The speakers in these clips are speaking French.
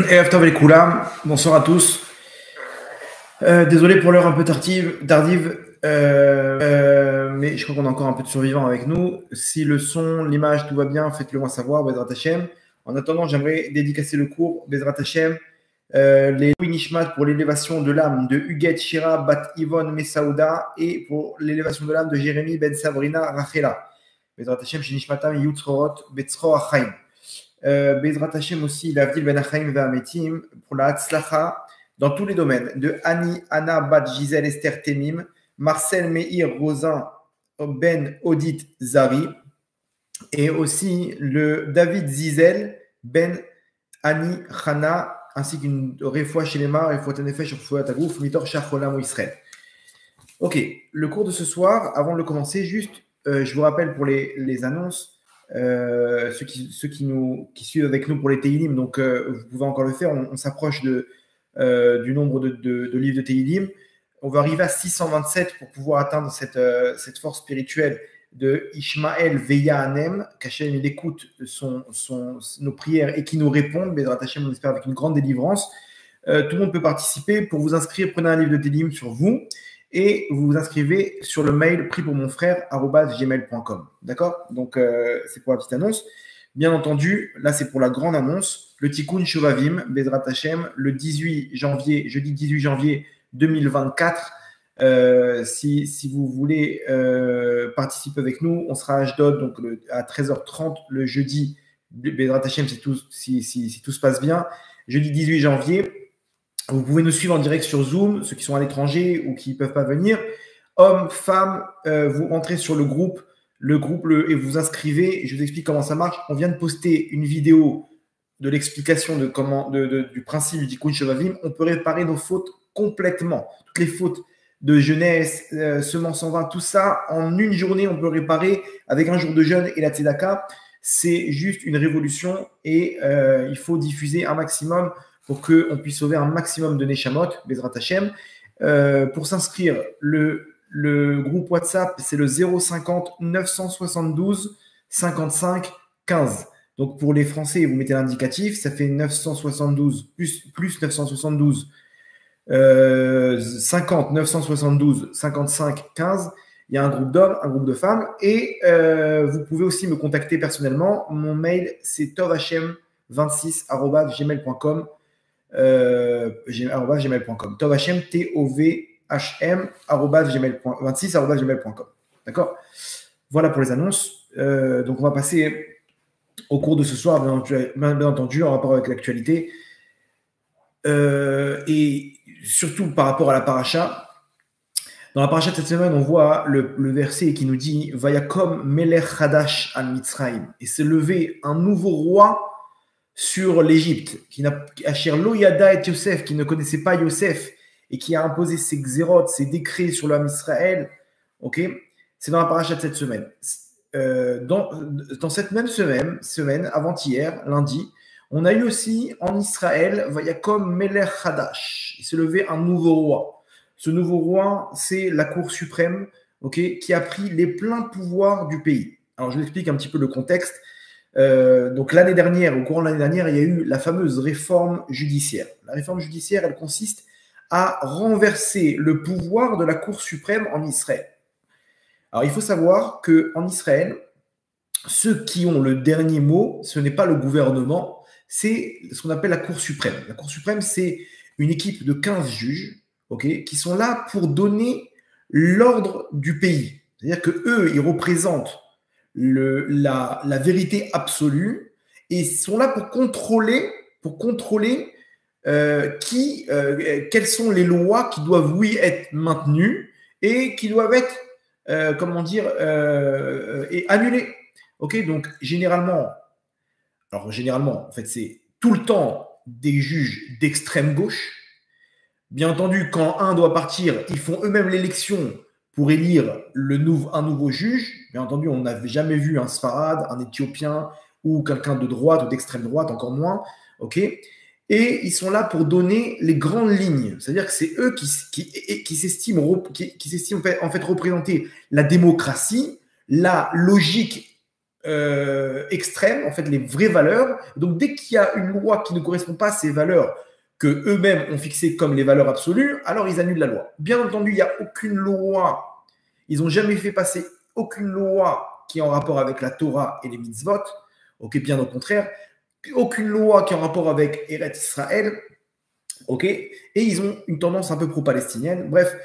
Erev Tov Koulam, bonsoir à tous. Désolé pour l'heure un peu tardive, mais je crois qu'on a encore un peu de survivants avec nous. Si le son, l'image, tout va bien, faites-le moi savoir, Bezrat Hashem. En attendant, j'aimerais dédicacer le cours, Bezrat Hashem, les Nishmat pour l'élévation de l'âme de Huguette Shira Bat Yvonne Messaouda et pour l'élévation de l'âme de Jérémy Ben Sabrina Rachela. Bezrat Hashem, Shinishmatam Yutzrot Betzro Achaim. Bezrat Hashem aussi, l'Avdil Ben Achaim Ve'ametim, pour la Hatzlacha, dans tous les domaines, de Annie, Anna, Bat, Gisèle, Esther, Temim, Marcel, Meir, Rosin, Ben, Odit, Zari, et aussi le David Zizel, Ben, Annie, Chana, ainsi qu'une Refoua Shelema, Refoua Tenefesh, Refoua Tagouf, Mitor, Shacholam, Israël. Ok, le cours de ce soir, avant de le commencer, juste, je vous rappelle pour les annonces, ceux qui suivent avec nous pour les Teilim, donc vous pouvez encore le faire, on s'approche du nombre de livres de Teilim. On va arriver à 627 pour pouvoir atteindre cette force spirituelle de Ishmael Veya Anem, qu'Hachem il écoute nos prières et qui nous répond. Bezrat Hashem, on espère avec une grande délivrance. Tout le monde peut participer. Pour vous inscrire, prenez un livre de Teilim sur vous et vous vous inscrivez sur le mail pris pour mon frère @gmail.com. D'accord? Donc c'est pour la petite annonce. Bien entendu, là c'est pour la grande annonce. Le Tikkun Shovavim, Bezrat Hashem, le 18 janvier, jeudi 18 janvier 2024. Si vous voulez participer avec nous, on sera à Ashdod donc à 13h30 le jeudi, Bezrat Hashem, si tout se passe bien. Jeudi 18 janvier. Vous pouvez nous suivre en direct sur Zoom, ceux qui sont à l'étranger ou qui ne peuvent pas venir. Hommes, femmes, vous rentrez sur le groupe et vous vous inscrivez. Je vous explique comment ça marche. On vient de poster une vidéo de l'explication du principe du Tikkun Shovavim. On peut réparer nos fautes complètement. Toutes les fautes de jeunesse, semences en vin, tout ça, en une journée, on peut réparer avec un jour de jeûne et la tzedaka. C'est juste une révolution et il faut diffuser un maximum pour qu'on puisse sauver un maximum de Neshamot, Bezrat Hashem. Pour s'inscrire, le groupe WhatsApp, c'est le 050 972 55 15. Donc, pour les Français, vous mettez l'indicatif, ça fait 972 plus 972 50 972 55 15. Il y a un groupe d'hommes, un groupe de femmes. Et vous pouvez aussi me contacter personnellement. Mon mail, c'est tovhm26@gmail.com. gmail.com. Tovhm, tovhm@gmail.26@gmail.com. D'accord? Voilà pour les annonces. Donc, on va passer au cours de ce soir, bien entendu, en rapport avec l'actualité. Et surtout par rapport à la paracha. Dans la paracha de cette semaine, on voit le verset qui nous dit Vayakom Melech Hadash al Mitzrayim. Et s'est levé un nouveau roi sur l'Égypte, Asher Lo Yada et Yosef, qui ne connaissait pas Yosef et qui a imposé ses xérotes, ses décrets sur l'homme Israël. Ok, c'est dans la paracha de cette semaine. Dans cette même semaine, avant-hier, lundi, on a eu aussi en Israël Vayakom Melech Hadash. Il s'est levé un nouveau roi. Ce nouveau roi, c'est la Cour suprême, qui a pris les pleins pouvoirs du pays. Alors, je vous explique un petit peu le contexte. Donc, au courant de l'année dernière, il y a eu la fameuse réforme judiciaire. La réforme judiciaire, elle consiste à renverser le pouvoir de la Cour suprême en Israël. Alors, il faut savoir qu'en Israël, ceux qui ont le dernier mot, ce n'est pas le gouvernement, c'est ce qu'on appelle la Cour suprême. La Cour suprême, c'est une équipe de 15 juges, qui sont là pour donner l'ordre du pays. C'est-à-dire qu'eux, ils représentent la vérité absolue et ils sont là pour contrôler quelles sont les lois qui doivent, oui, être maintenues et qui doivent être, annulées. Donc, généralement, en fait, c'est tout le temps des juges d'extrême gauche. Bien entendu, quand un doit partir, ils font eux-mêmes l'élection pour élire un nouveau juge. Bien entendu, on n'avait jamais vu un Sfarad, un Éthiopien ou quelqu'un de droite ou d'extrême droite, encore moins. Et ils sont là pour donner les grandes lignes. C'est-à-dire que c'est eux qui s'estiment en fait représenter la démocratie, la logique extrêmes, en fait, les vraies valeurs. Donc, dès qu'il y a une loi qui ne correspond pas à ces valeurs que eux-mêmes ont fixées comme les valeurs absolues, alors ils annulent la loi. Bien entendu, il n'y a aucune loi, ils n'ont jamais fait passer aucune loi qui est en rapport avec la Torah et les mitzvot, ok, bien au contraire, aucune loi qui est en rapport avec Eretz Israël, ok, et ils ont une tendance un peu pro-palestinienne. Bref,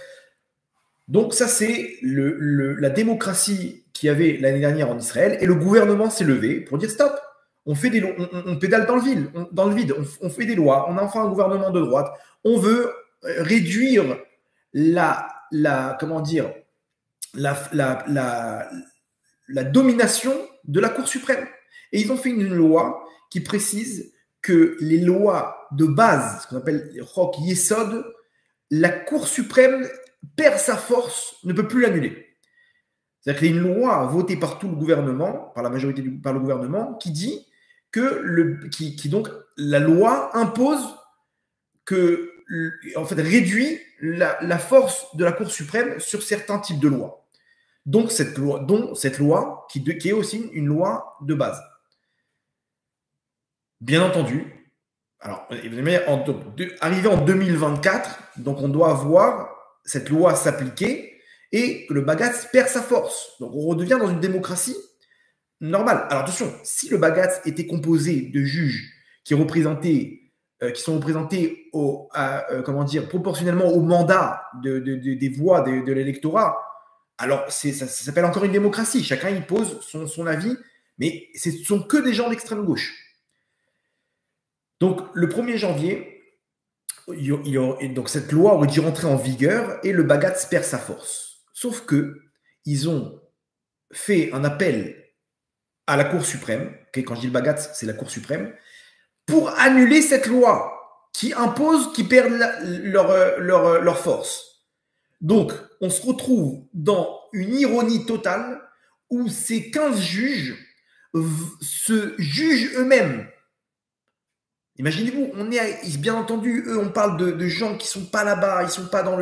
donc ça c'est la démocratie qu'il y avait l'année dernière en Israël, et le gouvernement s'est levé pour dire stop, on fait des on pédale dans le vide, on fait des lois, on a enfin un gouvernement de droite, on veut réduire comment dire, la domination de la Cour suprême. Et ils ont fait une loi qui précise que les lois de base, ce qu'on appelle les Chok Yesod, la Cour suprême perd sa force, ne peut plus l'annuler. C'est-à-dire qu'il y a une loi votée par tout le gouvernement, par la majorité par le gouvernement, qui dit que donc la loi impose que, en fait, réduit la force de la Cour suprême sur certains types de lois. Donc cette loi qui est aussi une loi de base. Bien entendu, alors, arrivé en 2024, donc on doit voir cette loi s'appliquer et que le Bagatz perd sa force. Donc on redevient dans une démocratie normale. Alors attention, si le Bagatz était composé de juges qui sont représentés proportionnellement au mandat des voix de l'électorat, alors ça s'appelle encore une démocratie. Chacun y pose son avis, mais ce ne sont que des gens d'extrême gauche. Donc, le 1er janvier, donc cette loi aurait dû rentrer en vigueur et le Bagatz perd sa force. Sauf qu'ils ont fait un appel à la Cour suprême, okay, quand je dis le Bagatz, c'est la Cour suprême, pour annuler cette loi qui impose qu'ils perdent leur force. Donc, on se retrouve dans une ironie totale où ces 15 juges se jugent eux-mêmes. Imaginez-vous, bien entendu, eux, on parle de gens qui sont pas là-bas, ils sont pas dans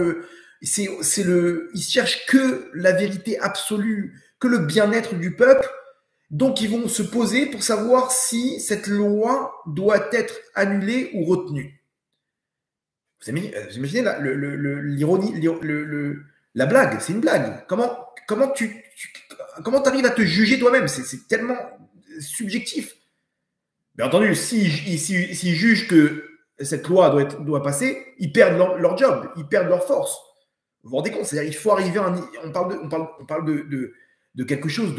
ils cherchent que la vérité absolue, que le bien-être du peuple. Donc, ils vont se poser pour savoir si cette loi doit être annulée ou retenue. Vous imaginez l'ironie, la blague, c'est une blague. Comment tu arrives à te juger toi-même? C'est tellement subjectif. Bien entendu, s'ils jugent que cette loi doit passer, ils perdent leur job, ils perdent leur force. Vous vous rendez compte? C'est-à-dire, il faut arriver à on parle de quelque chose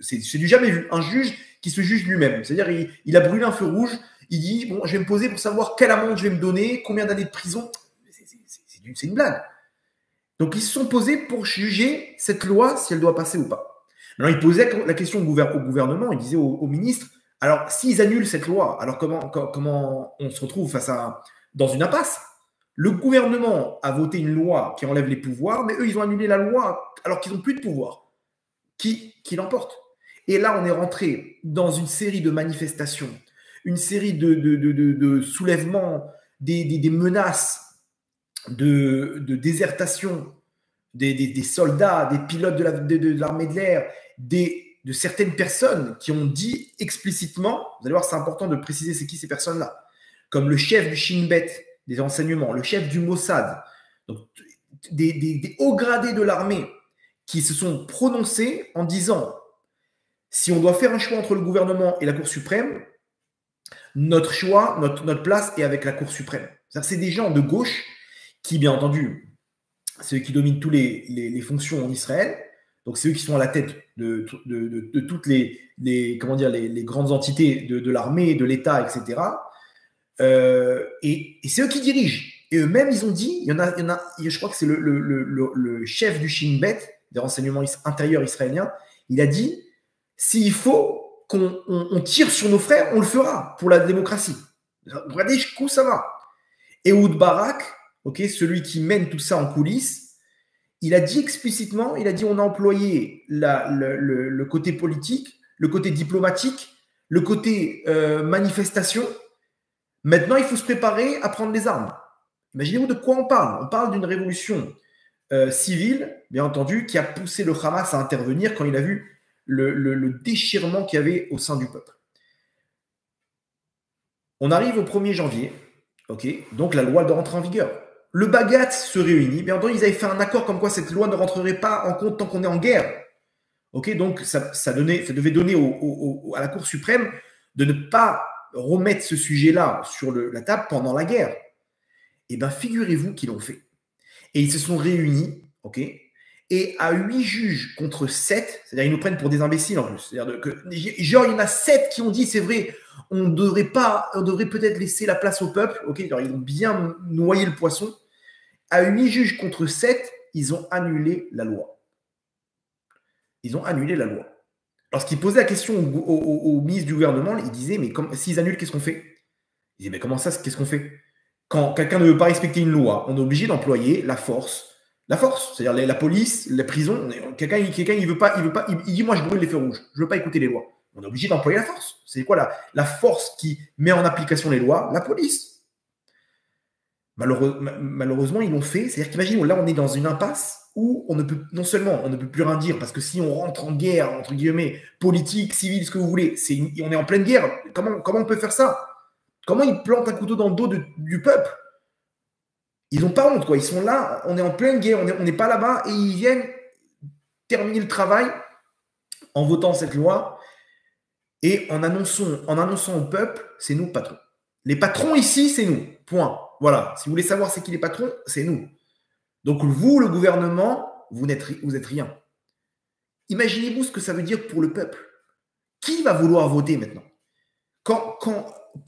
c'est du jamais vu. Un juge qui se juge lui-même. C'est-à-dire, il a brûlé un feu rouge, il dit, bon, je vais me poser pour savoir quelle amende je vais me donner, combien d'années de prison. C'est une blague. Donc, ils se sont posés pour juger cette loi, si elle doit passer ou pas. Maintenant, ils posaient la question au gouvernement, ils disaient au ministre, alors, s'ils annulent cette loi, alors comment on se retrouve dans une impasse? Le gouvernement a voté une loi qui enlève les pouvoirs, mais eux, ils ont annulé la loi alors qu'ils n'ont plus de pouvoir. Qui l'emporte? Et là, on est rentré dans une série de manifestations, une série de soulèvements, des menaces de désertation des soldats, des pilotes de l'armée de l'air, de certaines personnes qui ont dit explicitement, vous allez voir, c'est important de préciser c'est qui ces personnes-là, comme le chef du Shin Bet, des renseignements, le chef du Mossad, donc des hauts gradés de l'armée qui se sont prononcés en disant si on doit faire un choix entre le gouvernement et la Cour suprême, notre choix, notre place est avec la Cour suprême. C'est des gens de gauche qui, bien entendu, c'est eux qui dominent toutes les fonctions en Israël. Donc, c'est eux qui sont à la tête de toutes les grandes entités de l'armée, de l'État, etc. Et c'est eux qui dirigent. Et eux-mêmes, ils ont dit, il y en a, je crois que c'est le chef du Shin Bet, des renseignements intérieurs israéliens, il a dit, s'il faut qu'on tire sur nos frères, on le fera pour la démocratie. Regardez jusqu'où ça va. Ehud Barak, celui qui mène tout ça en coulisses, il a dit explicitement, on a employé le côté politique, le côté diplomatique, le côté manifestation. Maintenant, il faut se préparer à prendre les armes. Imaginez-vous de quoi on parle. On parle d'une révolution civile, bien entendu, qui a poussé le Hamas à intervenir quand il a vu le déchirement qu'il y avait au sein du peuple. On arrive au 1er janvier, ok, donc la loi doit rentrer en vigueur. Le Bagat se réunit, bien entendu, ils avaient fait un accord comme quoi cette loi ne rentrerait pas en compte tant qu'on est en guerre. Ok, donc ça devait donner à la Cour suprême de ne pas remettre ce sujet-là sur la table pendant la guerre. Eh bien, figurez-vous qu'ils l'ont fait. Et ils se sont réunis, ok, et à 8 juges contre 7, c'est-à-dire ils nous prennent pour des imbéciles en plus. C'est-à-dire genre, il y en a 7 qui ont dit, c'est vrai, on devrait peut-être laisser la place au peuple, ok, alors, ils ont bien noyé le poisson. À 8 juges contre 7, ils ont annulé la loi. Ils ont annulé la loi. Lorsqu'ils posaient la question au ministre du gouvernement, ils disaient, mais s'ils annulent, qu'est-ce qu'on fait? Ils disaient, mais comment ça, qu'est-ce qu'on fait? Quand quelqu'un ne veut pas respecter une loi, on est obligé d'employer la force. La force, c'est-à-dire la police, la prison. Quelqu'un il veut pas, il dit, moi je brûle les feux rouges, je ne veux pas écouter les lois. On est obligé d'employer la force. C'est quoi la force qui met en application les lois? La police. Malheureusement, ils l'ont fait. C'est-à-dire qu'imagine, là, on est dans une impasse où non seulement on ne peut plus rien dire, parce que si on rentre en guerre, entre guillemets, politique, civile, ce que vous voulez, on est en pleine guerre. Comment on peut faire ça? Comment ils plantent un couteau dans le dos du peuple? Ils n'ont pas honte, quoi. Ils sont là, on est en pleine guerre, on n'est pas là-bas, et ils viennent terminer le travail en votant cette loi et en annonçant au peuple, c'est nous, patrons. Les patrons ici, c'est nous. Point. Voilà. Si vous voulez savoir c'est qui les patrons, c'est nous. Donc vous, le gouvernement, vous êtes rien. Imaginez-vous ce que ça veut dire pour le peuple. Qui va vouloir voter maintenant? Quand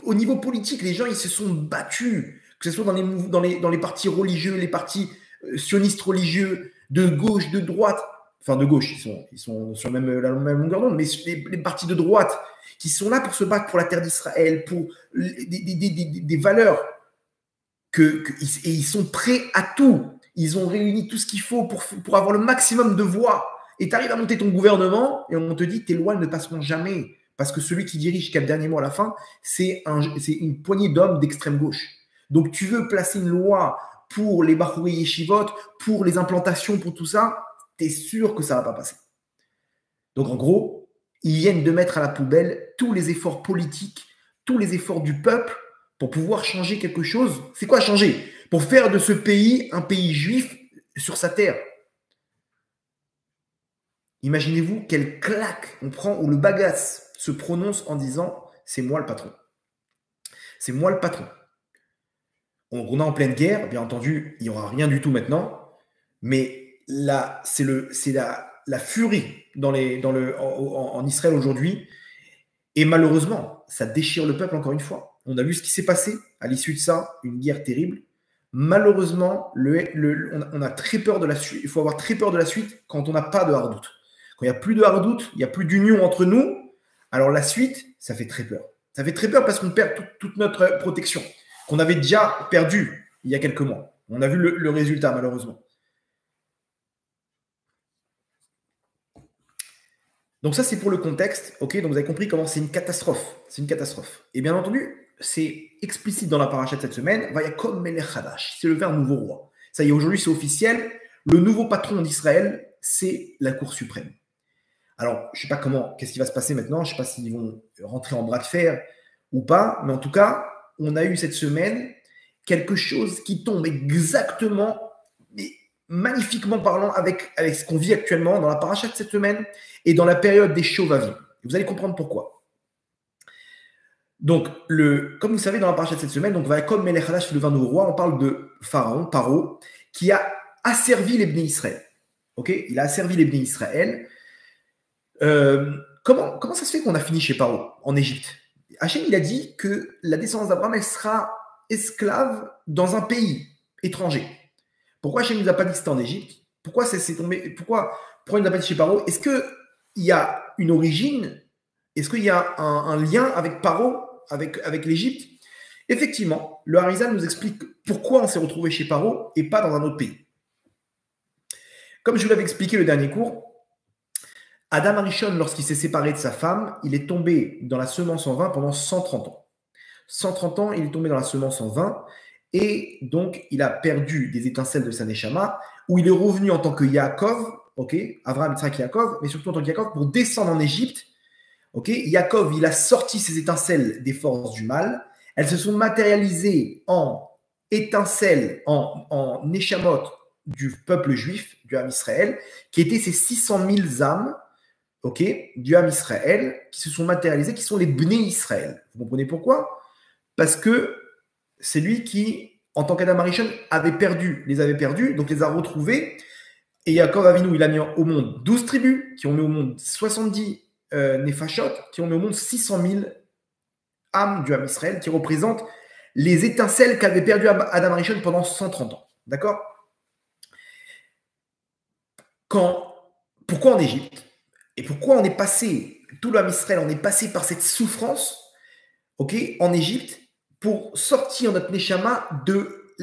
au niveau politique, les gens ils se sont battus, que ce soit dans les partis religieux, les partis sionistes religieux, de gauche, de droite, enfin de gauche, ils sont sur la même longueur d'onde, mais les partis de droite qui sont là pour se battre pour la terre d'Israël, pour des valeurs, et ils sont prêts à tout. Ils ont réuni tout ce qu'il faut pour avoir le maximum de voix. Et tu arrives à monter ton gouvernement et on te dit tes lois ne passeront jamais. Parce que celui qui dirige jusqu'à le dernier mot à la fin, c'est une poignée d'hommes d'extrême gauche. Donc tu veux placer une loi pour les Bachouri Yeshivot, pour les implantations, pour tout ça, tu es sûr que ça ne va pas passer. Donc en gros, ils viennent de mettre à la poubelle tous les efforts politiques, tous les efforts du peuple pour pouvoir changer quelque chose. C'est quoi changer? Pour faire de ce pays un pays juif sur sa terre. Imaginez-vous quelle claque on prend où le bagasse se prononce en disant « c'est moi le patron ». C'est moi le patron. On est en pleine guerre, bien entendu, il n'y aura rien du tout maintenant, mais là, c'est la furie en Israël aujourd'hui. Et malheureusement, ça déchire le peuple encore une fois. On a vu ce qui s'est passé à l'issue de ça, une guerre terrible. Malheureusement, on a très peur de la suite. Il faut avoir très peur de la suite quand on n'a pas de hardout. Quand il n'y a plus de hardout, il n'y a plus d'union entre nous, alors la suite, ça fait très peur. Ça fait très peur parce qu'on perd toute notre protection, qu'on avait déjà perdue il y a quelques mois. On a vu le résultat, malheureusement. Donc ça, c'est pour le contexte. Ok, donc vous avez compris comment c'est une catastrophe. C'est une catastrophe. Et bien entendu, c'est explicite dans la paracha de cette semaine. Vayakom melech hadash. C'est le vers nouveau roi. Ça y est, aujourd'hui, c'est officiel. Le nouveau patron d'Israël, c'est la Cour suprême. Alors, je ne sais pas qu'est-ce qui va se passer maintenant. Je ne sais pas s'ils vont rentrer en bras de fer ou pas. Mais en tout cas, on a eu cette semaine quelque chose qui tombe exactement, magnifiquement parlant, avec ce qu'on vit actuellement dans la paracha de cette semaine et dans la période des Shovavim. Vous allez comprendre pourquoi. Donc, comme vous savez, dans la paracha de cette semaine, donc comme Melech Hadash, le 20 roi, on parle de Pharaon, Paro, qui a asservi les Bnei Israël. Ok, il a asservi les Bnei Israël. Comment ça se fait qu'on a fini chez Paro, en Égypte? Hachem, il a dit que la descendance d'Abraham, elle sera esclave dans un pays étranger. Pourquoi Hachem ne nous a pas dit que c'était en Égypte? Pourquoi c'est tombé? Pourquoi il nous a pas dit chez Paro? Est-ce qu'il y a une origine? Est-ce qu'il y a un lien avec Paro, avec l'Égypte? Effectivement, le Harizal nous explique pourquoi on s'est retrouvé chez Paro et pas dans un autre pays. Comme je vous l'avais expliqué le dernier cours, Adam Arishon, lorsqu'il s'est séparé de sa femme, il est tombé dans la semence en vin pendant 130 ans. 130 ans, il est tombé dans la semence en vin et donc il a perdu des étincelles de sa Neshama, où il est revenu en tant que Yaakov ok, Abraham, Yitzhak et Yaakov, mais surtout en tant que Yaakov, pour descendre en Égypte. Ok, Yaakov, il a sorti ses étincelles des forces du mal. Elles se sont matérialisées en étincelles, en neshamot du peuple juif, du Ham Israël, qui étaient ces 600 000 âmes, ok, du Ham Israël, qui se sont matérialisées, qui sont les Bnei Israël. Vous comprenez pourquoi? Parce que c'est lui qui, en tant qu'Adam Arishon, les avait perdus, donc les a retrouvés. Et Yaakov Avinu, il a mis au monde 12 tribus, qui ont mis au monde 70 Nefashot, qui ont mis au monde 600 000 âmes du Ham Israël, qui représentent les étincelles qu'avait perdu Adam Arishon pendant 130 ans. D'accord? Pourquoi en Égypte? Et pourquoi on est passé, tout le Ham Israël, on est passé par cette souffrance, ok, en Égypte, pour sortir notre Neshama de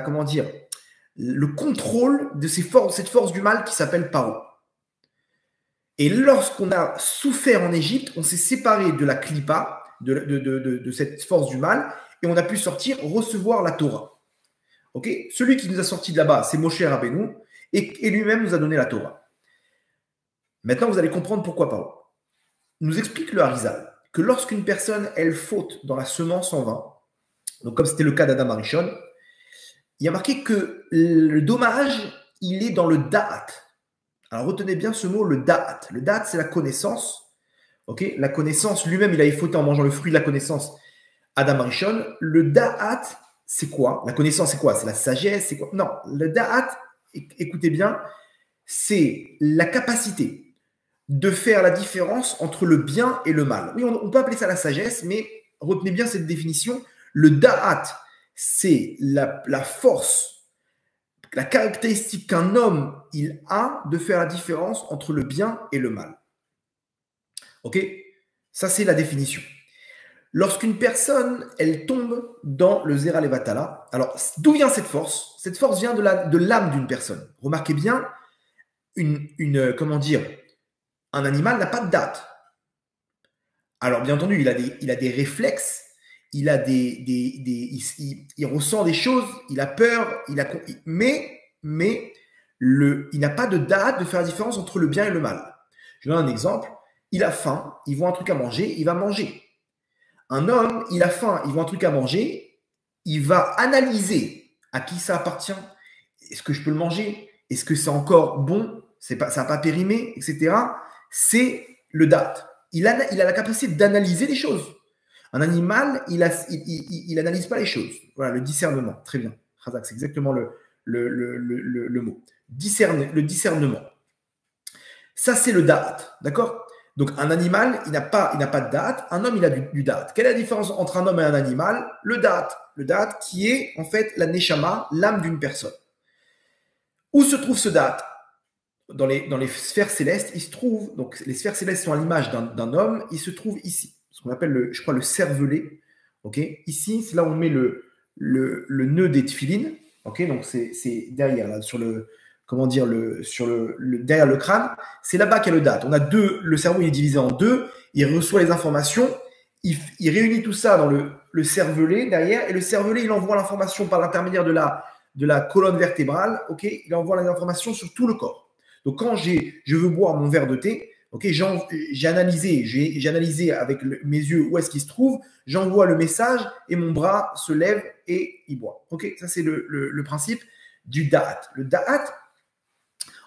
comment dire, le contrôle de cette force du mal qui s'appelle Paro. Et lorsqu'on a souffert en Égypte, on s'est séparé de la Klippa, de cette force du mal, et on a pu sortir, recevoir la Torah. Okay, celui qui nous a sortis de là-bas, c'est Moshe Rabbeinu, et lui-même nous a donné la Torah. Maintenant, vous allez comprendre pourquoi Paro. Nous explique le Harizal que lorsqu'une personne, elle faute dans la semence en vain, donc comme c'était le cas d'Adam Arishon, il y a marqué que le dommage, il est dans le da'at. Alors retenez bien ce mot, le da'at. Le da'at, c'est la connaissance. Okay, la connaissance, lui-même, il avait fauté en mangeant le fruit de la connaissance, Adam Arishon. Le da'at, c'est quoi? La connaissance, c'est quoi? C'est la sagesse, c'est quoi? Non, le da'at, écoutez bien, c'est la capacité de faire la différence entre le bien et le mal. Oui, on peut appeler ça la sagesse, mais retenez bien cette définition. Le da'at, c'est la force, la caractéristique qu'un homme il a de faire la différence entre le bien et le mal. Ok? Ça, c'est la définition. Lorsqu'une personne, elle tombe dans le Zera Levatala, alors d'où vient cette force? Cette force vient de l'âme d'une personne. Remarquez bien, comment dire, un animal n'a pas de date. Alors, bien entendu, il a des réflexes, il ressent des choses, il a peur, mais il n'a pas de date de faire la différence entre le bien et le mal. Je donne un exemple. Il a faim, il voit un truc à manger, il va manger. Un homme, il a faim, il voit un truc à manger, il va analyser à qui ça appartient. Est-ce que je peux le manger? Est-ce que c'est encore bon? Ça n'a pas périmé, etc. C'est le date. Il a la capacité d'analyser les choses. Un animal, il n'analyse pas les choses. Voilà, le discernement. Très bien. Razak, c'est exactement le mot. Le discernement. Ça, c'est le date. D'accord? Donc, un animal, il n'a pas de date. Un homme, il a du date. Quelle est la différence entre un homme et un animal? Le date. Le date qui est, en fait, la neshama, l'âme d'une personne. Où se trouve ce date? Dans les sphères célestes, il se trouve, donc les sphères célestes sont à l'image d'un homme, il se trouve ici, ce qu'on appelle, je crois, le cervelet. Okay, ici, c'est là où on met le nœud des tefilines. Okay, donc, c'est derrière, là, derrière le crâne. C'est là-bas qu'il y a le date. On a le cerveau, il est divisé en deux, il reçoit les informations, il réunit tout ça dans le cervelet derrière, et le cervelet, il envoie l'information par l'intermédiaire de la colonne vertébrale. Okay, il envoie les informations sur tout le corps. Donc, quand je veux boire mon verre de thé, okay, j'ai analysé avec mes yeux où est-ce qu'il se trouve, j'envoie le message et mon bras se lève et il boit. Okay, ça, c'est le principe du da'at. Le da'at,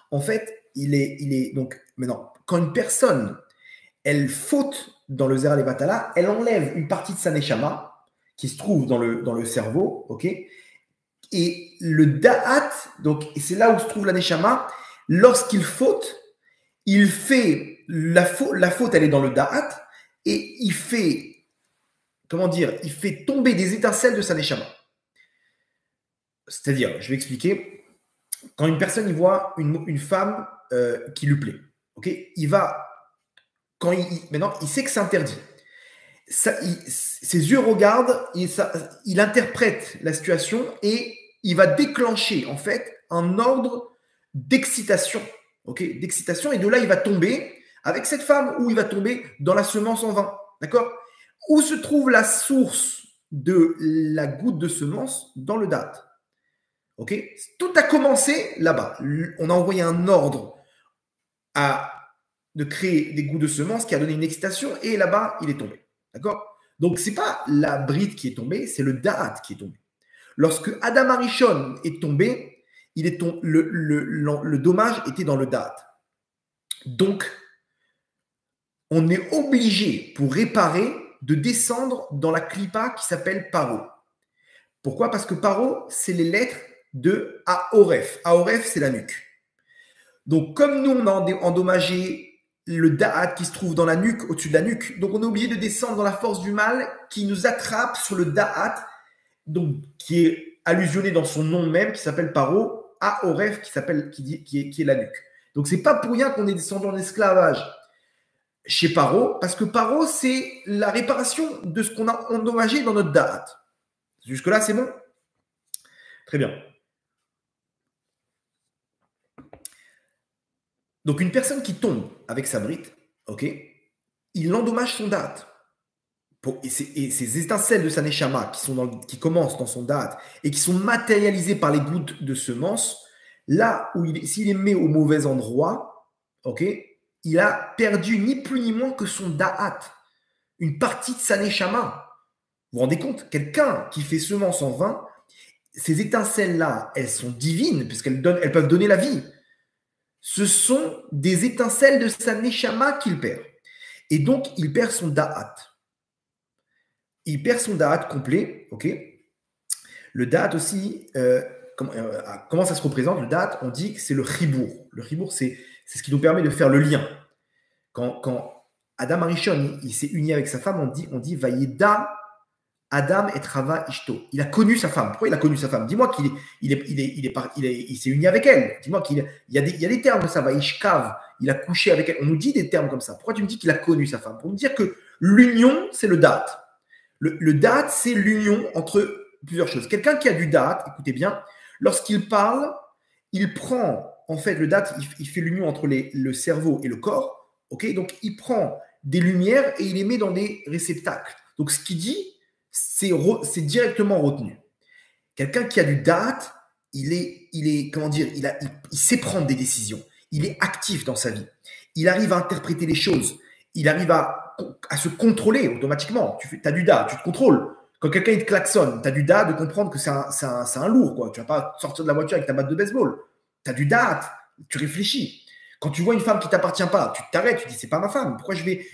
en fait, il est donc, maintenant, quand une personne, elle faute dans le Zera Levatala, elle enlève une partie de sa neshama qui se trouve dans le cerveau, ok? Et le da'at, donc, c'est là où se trouve la neshama. Lorsqu'il faute, il fait la faute, elle est dans le da'at, et il fait, comment dire, il fait tomber des étincelles de sa neshama. C'est-à-dire, je vais expliquer, quand une personne il voit une femme qui lui plaît, ok, maintenant, il sait que c'est interdit. Ses yeux regardent, il interprète la situation et il va déclencher en fait un ordre d'excitation, okay, d'excitation, et de là il va tomber avec cette femme, ou il va tomber dans la semence en vain, d'accord? Où se trouve la source de la goutte de semence? Dans le date, Ok? Tout a commencé là-bas. On a envoyé un ordre de créer des goûts de semences qui a donné une excitation et là-bas, il est tombé. D'accord? Donc, ce n'est pas la bride qui est tombée, c'est le da'at qui est tombé. Lorsque Adam Arishon est tombé, le dommage était dans le da'at. Donc, on est obligé, pour réparer, de descendre dans la clipa qui s'appelle Paro. Pourquoi? Parce que Paro, c'est les lettres de Aoref. Aoref, c'est la nuque. Donc, comme nous, on a endommagé le da'at qui se trouve dans la nuque, au-dessus de la nuque, donc on est obligé de descendre dans la force du mal qui nous attrape sur le da'at, donc qui est allusionné dans son nom même, qui s'appelle Paro, Aoref, qui est la nuque. Donc, c'est pas pour rien qu'on est descendu en esclavage chez Paro, parce que Paro, c'est la réparation de ce qu'on a endommagé dans notre da'at. Jusque-là, c'est bon? Très bien. Donc, une personne qui tombe avec sa brite, ok, il endommage son da'at. Et ces étincelles de sa neshama qui commencent dans son da'at et qui sont matérialisées par les gouttes de semences, là où s'il les met au mauvais endroit, ok, il a perdu ni plus ni moins que son da'at, une partie de sa neshama. Vous vous rendez compte? Quelqu'un qui fait semence en vain, ces étincelles-là, elles sont divines puisqu'elles peuvent donner la vie. Ce sont des étincelles de sa neshama qu'il perd. Et donc, il perd son da'at. Il perd son da'at complet, ok? Le da'at aussi, comment ça se représente? Le da'at, on dit que c'est le chibour. Le chibour, c'est ce qui nous permet de faire le lien. Quand Adam Arishon, il s'est uni avec sa femme, on dit Vayeda Adam et Trava Ishto. Il a connu sa femme. Pourquoi il a connu sa femme? Dis-moi qu'il s'est uni avec elle. Dis-moi qu'il y a des termes de ça. Vaishkav, il a couché avec elle. On nous dit des termes comme ça. Pourquoi tu me dis qu'il a connu sa femme? Pour nous dire que l'union, c'est le da'at. Le da'at, c'est l'union entre plusieurs choses. Quelqu'un qui a du da'at, écoutez bien, lorsqu'il parle, il prend, en fait, le da'at, il fait l'union entre le cerveau et le corps. Ok, donc, il prend des lumières et il les met dans des réceptacles. Donc, ce qu'il dit, c'est directement retenu. Quelqu'un qui a du da'at, il sait prendre des décisions. Il est actif dans sa vie. Il arrive à interpréter les choses. Il arrive à se contrôler automatiquement. Tu as du da'at, tu te contrôles. Quand quelqu'un te klaxonne, tu as du da'at de comprendre que c'est un lourd, quoi. Tu ne vas pas sortir de la voiture avec ta batte de baseball. Tu as du da'at, tu réfléchis. Quand tu vois une femme qui ne t'appartient pas, tu t'arrêtes, tu dis c'est pas ma femme. Pourquoi je vais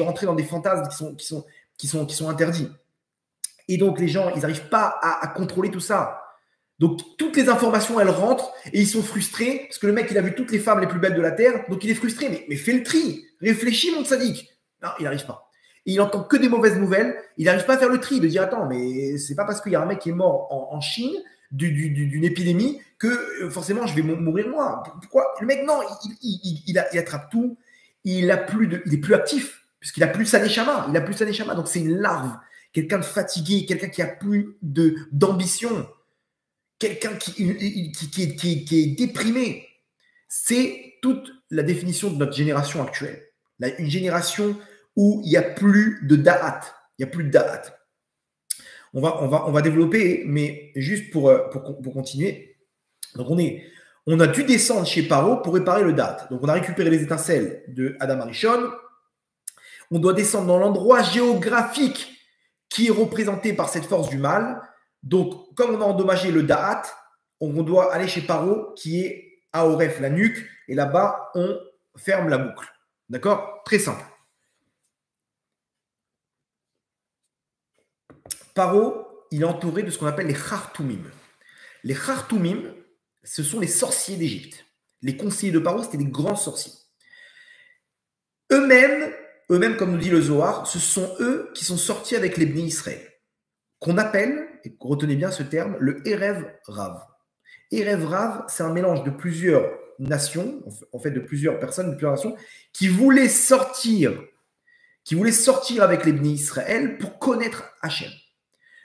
rentrer dans des fantasmes qui sont interdits? Et donc, les gens, ils n'arrivent pas à contrôler tout ça. Donc, toutes les informations, elles rentrent et ils sont frustrés parce que le mec, il a vu toutes les femmes les plus belles de la Terre. Donc, il est frustré. Mais fais le tri. Réfléchis, mon sadique. Non, il n'arrive pas. Et il n'entend que des mauvaises nouvelles. Il n'arrive pas à faire le tri, de dire attends, mais c'est pas parce qu'il y a un mec qui est mort en Chine d'une épidémie que forcément je vais mourir moi. Pourquoi? Le mec, non, il attrape tout. Il est plus actif puisqu'il n'a plus sa neshama. Il n'a plus sa neshama. Donc, c'est une larve. Quelqu'un de fatigué, quelqu'un qui a plus d'ambition, quelqu'un qui est déprimé. C'est toute la définition de notre génération actuelle. Une génération où il n'y a plus de da'at. Il n'y a plus de da'at. On va développer, mais juste pour continuer. Donc, on a dû descendre chez Paro pour réparer le da'at. Donc, on a récupéré les étincelles de Adam Arishon. On doit descendre dans l'endroit géographique qui est représenté par cette force du mal. Donc, comme on a endommagé le da'at, on doit aller chez Paro, qui est Aoref, la nuque, et là-bas, on ferme la boucle. D'accord? Très simple. Paro, il est entouré de ce qu'on appelle les Khartoumim. Les Khartoumim, ce sont les sorciers d'Égypte. Les conseillers de Paro, c'était des grands sorciers. Eux-mêmes, comme nous dit le Zohar, ce sont eux qui sont sortis avec les Bnei Israël, qu'on appelle, et retenez bien ce terme, le Erev Rav. Erev Rav, c'est un mélange de plusieurs nations, en fait de plusieurs personnes, de plusieurs nations, qui voulaient sortir avec les Bnei Israël pour connaître Hachem.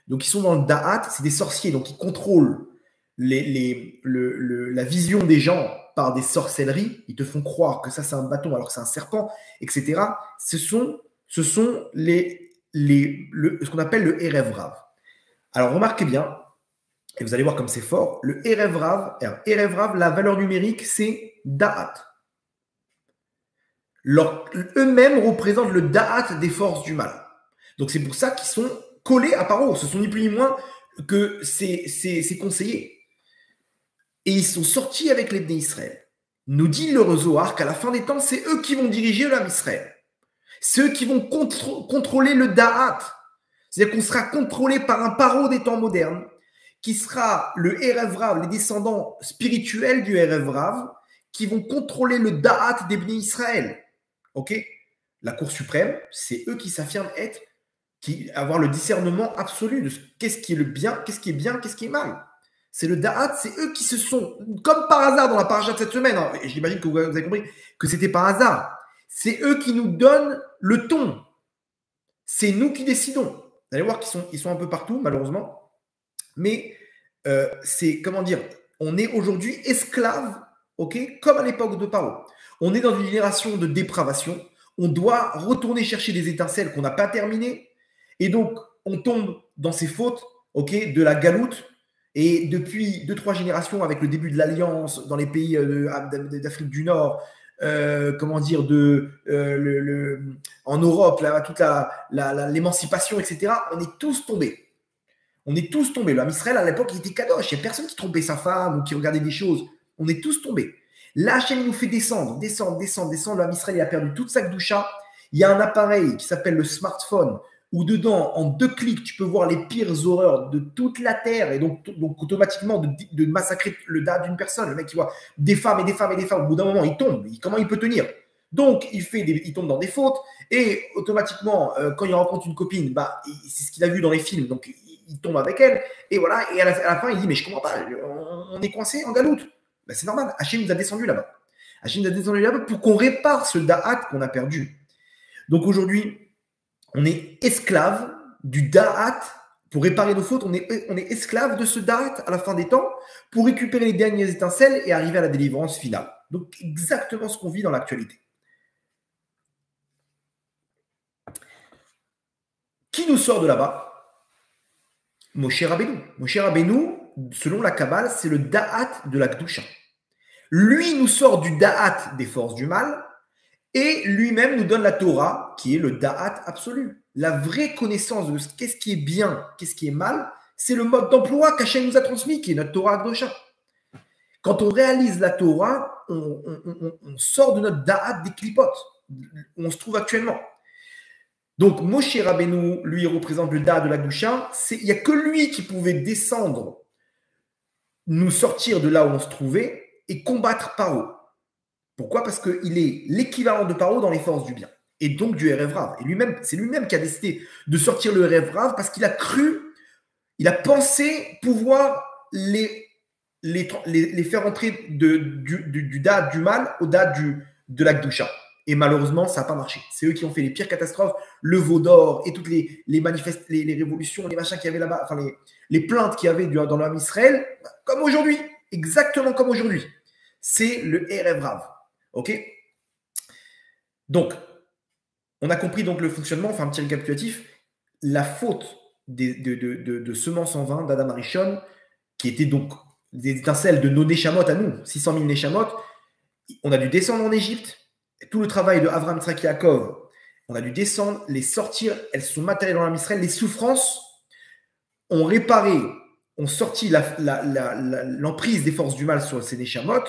Donc ils sont dans le Da'at, c'est des sorciers, donc ils contrôlent la vision des gens par des sorcelleries, ils te font croire que ça c'est un bâton alors que c'est un serpent, etc. Ce sont ce qu'on appelle le Erev Rav. Alors remarquez bien, Et vous allez voir comme c'est fort. Le Erev Rav, la valeur numérique, c'est Da'at. Eux-mêmes représentent le Da'at des forces du mal. Donc c'est pour ça qu'ils sont collés à Paro. Ce sont ni plus ni moins que ces conseillers. Et ils sont sortis avec les Bnei Israël. Nous dit le Zohar qu'à la fin des temps, c'est eux qui vont diriger l'âme Israël. C'est eux qui vont contrôler le Da'at. C'est-à-dire qu'on sera contrôlé par un Paro des temps modernes, qui sera le Erev Rav, les descendants spirituels du Erev Rav, qui vont contrôler le Da'at des Bnei Israël. Ok? La Cour suprême, c'est eux qui s'affirment avoir le discernement absolu de qu'est-ce qui est le bien, qu'est-ce qui est bien, qu'est-ce qui est mal. C'est le Da'at, c'est eux qui se sont, comme par hasard dans la paracha de cette semaine, hein, et j'imagine que vous avez compris que c'était par hasard, c'est eux qui nous donnent le ton. C'est nous qui décidons. Vous allez voir qu'ils sont un peu partout, malheureusement. Mais c'est, comment dire, on est aujourd'hui esclaves, ok, comme à l'époque de Paro. On est dans une génération de dépravation. On doit retourner chercher des étincelles qu'on n'a pas terminées. Et donc, on tombe dans ces fautes, ok, de la galoute. Et depuis 2-3 générations, avec le début de l'Alliance dans les pays d'Afrique du Nord, comment dire, en Europe, là, toute l'émancipation, etc., on est tous tombés. On est tous tombés. L'homme Israël, à l'époque, il était kadosh. Il n'y a personne qui trompait sa femme ou qui regardait des choses. On est tous tombés. La chaîne nous fait descendre. L'homme Israël, il a perdu toute sa gdoucha. Il y a un appareil qui s'appelle le smartphone, où dedans, en 2 clics, tu peux voir les pires horreurs de toute la terre, et donc automatiquement de massacrer le dard d'une personne. Le mec qui voit des femmes et des femmes et des femmes, au bout d'un moment, il tombe. Comment il peut tenir? Donc, il tombe dans des fautes, et automatiquement, quand il rencontre une copine, c'est ce qu'il a vu dans les films, donc il tombe avec elle, et voilà, et à la fin, il dit, mais je comprends pas, on est coincé en galoute. C'est normal, Hachem nous a descendu là-bas. Hachem nous a descendu là-bas pour qu'on répare ce da'at qu'on a perdu. Donc aujourd'hui, on est esclave du da'at. Pour réparer nos fautes, on est esclave de ce da'at à la fin des temps pour récupérer les dernières étincelles et arriver à la délivrance finale. Donc exactement ce qu'on vit dans l'actualité. Qui nous sort de là-bas? Moshe Rabbeinu. Moshe Rabbeinu, selon la Kabbale, c'est le da'at de la Kedusha. Lui nous sort du da'at des forces du mal et lui-même nous donne la Torah, qui est le da'at absolu. La vraie connaissance de qu'est-ce qui est bien, qu'est-ce qui est mal, c'est le mode d'emploi qu'Hachem nous a transmis, qui est notre Torah Kedusha. Quand on réalise la Torah, on sort de notre da'at des clipotes, où on se trouve actuellement. Donc, Moshe Rabbeinu, lui, représente le da'at de la Kedusha. Il n'y a que lui qui pouvait descendre, nous sortir de là où on se trouvait et combattre Paro. Pourquoi? Parce qu'il est l'équivalent de Paro dans les forces du bien. Et donc du Erev Rav. Et lui-même, c'est lui-même qui a décidé de sortir le Erev Rav parce qu'il a cru, il a pensé pouvoir les faire entrer du da'at du mal au da'at de la Kedusha. Et malheureusement, ça n'a pas marché. C'est eux qui ont fait les pires catastrophes, le veau d'or et toutes les révolutions, les machins qu'il y avait là-bas, enfin les plaintes qu'il y avait dans l'homme Israël, comme aujourd'hui, exactement comme aujourd'hui. C'est le Erev Rav. Ok? Donc, on a compris donc le fonctionnement, enfin un petit récapitulatif. La faute de semences en vin d'Adam Arishon, qui était donc des étincelles de nos Neshamot à nous, 600 000 Neshamot, on a dû descendre en Égypte. Tout le travail de Avraham, Yitzhak, Yaakov, on a dû descendre, les sortir, elles sont matérielles dans l'âme Israël. Les souffrances ont réparé, ont sorti l'emprise des forces du mal sur ces Neshamot.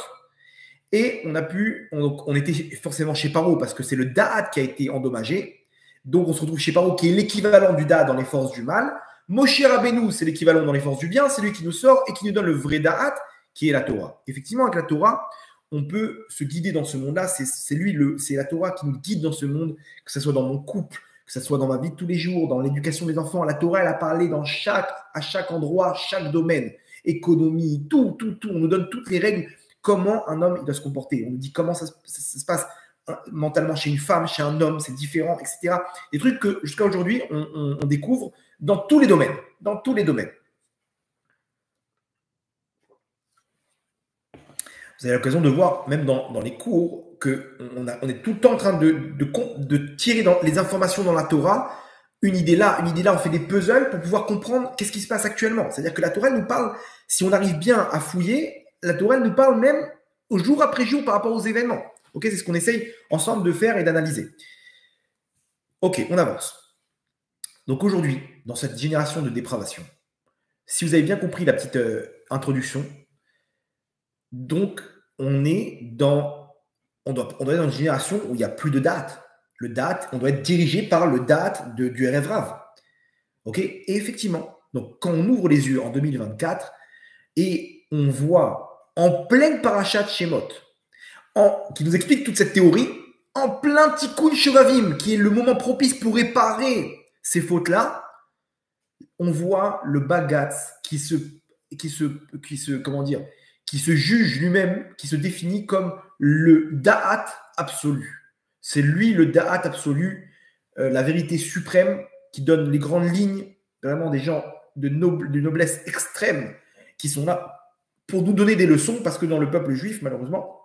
Et on était forcément chez Paro parce que c'est le Da'at qui a été endommagé. Donc on se retrouve chez Paro qui est l'équivalent du Da'at dans les forces du mal. Moshe Rabbeinu, c'est l'équivalent dans les forces du bien. C'est lui qui nous sort et qui nous donne le vrai Da'at qui est la Torah. Effectivement, avec la Torah, on peut se guider dans ce monde-là. C'est la Torah qui nous guide dans ce monde, que ce soit dans mon couple, que ce soit dans ma vie de tous les jours, dans l'éducation des enfants. La Torah, elle a parlé à chaque endroit, chaque domaine, économie, tout. On nous donne toutes les règles. Comment un homme il doit se comporter. On nous dit comment ça se passe mentalement chez une femme, chez un homme, c'est différent, etc. Des trucs que jusqu'à aujourd'hui, on découvre dans tous les domaines. Dans tous les domaines. Vous avez l'occasion de voir, même dans les cours, qu'on est tout le temps en train de tirer les informations dans la Torah une idée là, on fait des puzzles pour pouvoir comprendre qu'est-ce qui se passe actuellement. C'est-à-dire que la Torah nous parle, si on arrive bien à fouiller, la Torah nous parle même au jour après jour par rapport aux événements. Ok, c'est ce qu'on essaye ensemble de faire et d'analyser. Ok, on avance. Donc aujourd'hui, dans cette génération de dépravation, si vous avez bien compris la petite introduction, donc on est dans, on doit être dans une génération où il n'y a plus de date. Le date, on doit être dirigé par le date du RF Rav. Ok. Et effectivement, donc quand on ouvre les yeux en 2024 et on voit en pleine parachat Shemot, qui nous explique toute cette théorie, en plein Tikkun Shevavim, qui est le moment propice pour réparer ces fautes-là, on voit le Bagatz qui se juge lui-même, qui se définit comme le Da'at absolu. C'est lui le Da'at absolu, la vérité suprême qui donne les grandes lignes, vraiment des gens de noblesse extrême qui sont là pour nous donner des leçons, parce que dans le peuple juif, malheureusement,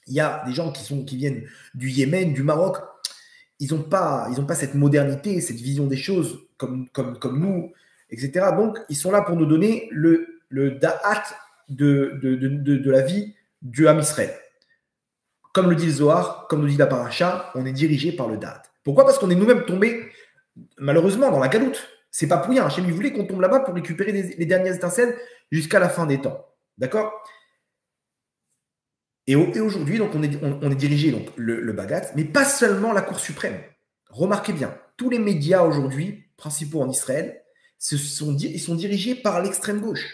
il y a des gens qui viennent du Yémen, du Maroc, ils n'ont pas cette modernité, cette vision des choses comme nous, etc. Donc, ils sont là pour nous donner le da'at de la vie du Ham Israël. Comme le dit le Zohar, comme nous dit la Paracha, on est dirigé par le da'at. Pourquoi? Parce qu'on est nous-mêmes tombés, malheureusement, dans la galoute. C'est pas pour rien. Hachem, il voulait qu'on tombe là-bas pour récupérer les dernières étincelles jusqu'à la fin des temps. D'accord? Et aujourd'hui, donc, on est dirigé, donc, le Bagat, mais pas seulement la Cour suprême. Remarquez bien, tous les médias aujourd'hui, principaux en Israël, ils sont dirigés par l'extrême gauche.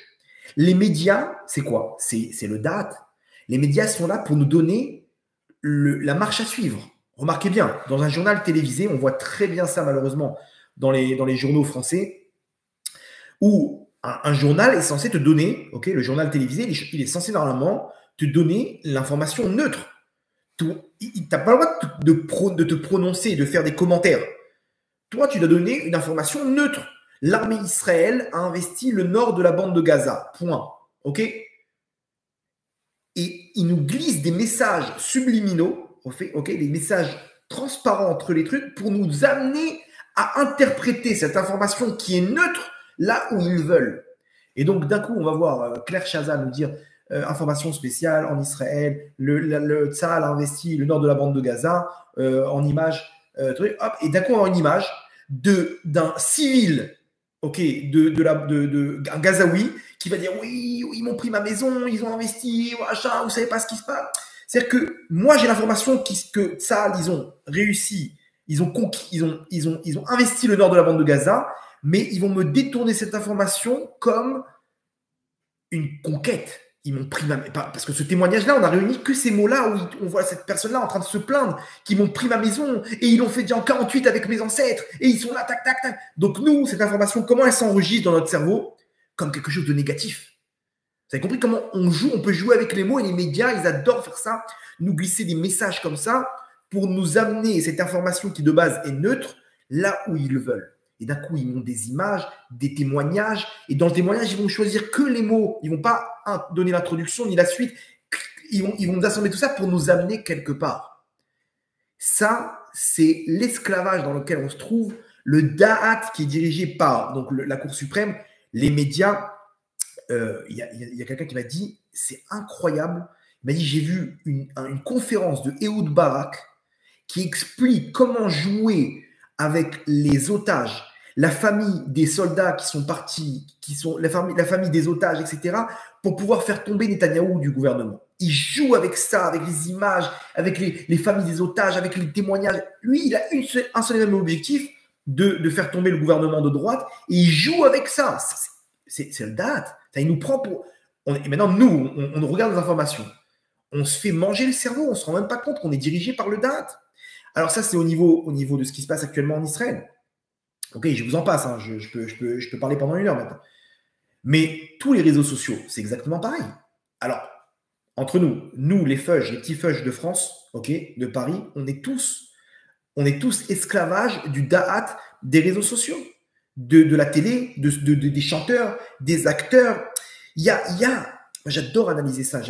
Les médias, c'est quoi? C'est le date. Les médias sont là pour nous donner la marche à suivre. Remarquez bien, dans un journal télévisé, on voit très bien ça malheureusement dans les journaux français, où un journal est censé te donner, ok, le journal télévisé, il est censé normalement te donner l'information neutre. Tu n'as pas le droit de te prononcer, de faire des commentaires. Toi, tu dois donner une information neutre. L'armée Israël a investi le nord de la bande de Gaza. Point. OK? Et il nous glisse des messages subliminaux, OK, des messages transparents entre les trucs pour nous amener à interpréter cette information qui est neutre là où ils veulent. Et donc, d'un coup, on va voir Claire Chazal nous dire information spéciale en Israël, le Tzahal a investi le nord de la bande de Gaza en image, hop, et d'un coup, on va avoir une image d'un civil, ok, un Gazaoui qui va dire oui, ils m'ont pris ma maison, ils ont investi, machin, vous savez pas ce qui se passe. C'est-à-dire que moi, j'ai l'information que Tzahal, ils ont réussi, ils ont investi le nord de la bande de Gaza, mais ils vont me détourner cette information comme une conquête. Ils m'ont pris parce que ce témoignage-là, on a réuni que ces mots-là où on voit cette personne-là en train de se plaindre, qu'ils m'ont pris ma maison et ils l'ont fait déjà en 48 avec mes ancêtres et ils sont là, tac, tac, tac. Donc nous, cette information, comment elle s'enregistre dans notre cerveau? Comme quelque chose de négatif. Vous avez compris comment on peut jouer avec les mots et les médias, ils adorent faire ça, nous glisser des messages comme ça pour nous amener cette information qui de base est neutre là où ils le veulent. Et d'un coup, ils montrent des images, des témoignages. Et dans le témoignage, ils vont choisir que les mots. Ils ne vont pas donner l'introduction ni la suite. Ils vont nous assembler tout ça pour nous amener quelque part. Ça, c'est l'esclavage dans lequel on se trouve. Le Da'at qui est dirigé par donc, la Cour suprême, les médias. Il y a quelqu'un qui m'a dit, c'est incroyable. Il m'a dit, j'ai vu une conférence de Ehud Barak qui explique comment jouer avec les otages, la famille des soldats qui sont partis, la famille des otages, etc., pour pouvoir faire tomber Netanyahou du gouvernement. Il joue avec ça, avec les images, avec les familles des otages, avec les témoignages. Lui, il a un seul et même objectif de faire tomber le gouvernement de droite, et il joue avec ça. C'est le date. Il nous prend pour... Et maintenant, nous, on regarde les informations. On se fait manger le cerveau, on ne se rend même pas compte qu'on est dirigé par le date. Alors ça, c'est au niveau de ce qui se passe actuellement en Israël. Ok, je vous en passe, hein. Je peux parler pendant 1 heure maintenant. Mais tous les réseaux sociaux, c'est exactement pareil. Alors, entre nous, les petits feuges de France, ok, de Paris, on est tous esclavages du da'at des réseaux sociaux, de la télé, des chanteurs, des acteurs. J'adore analyser ça,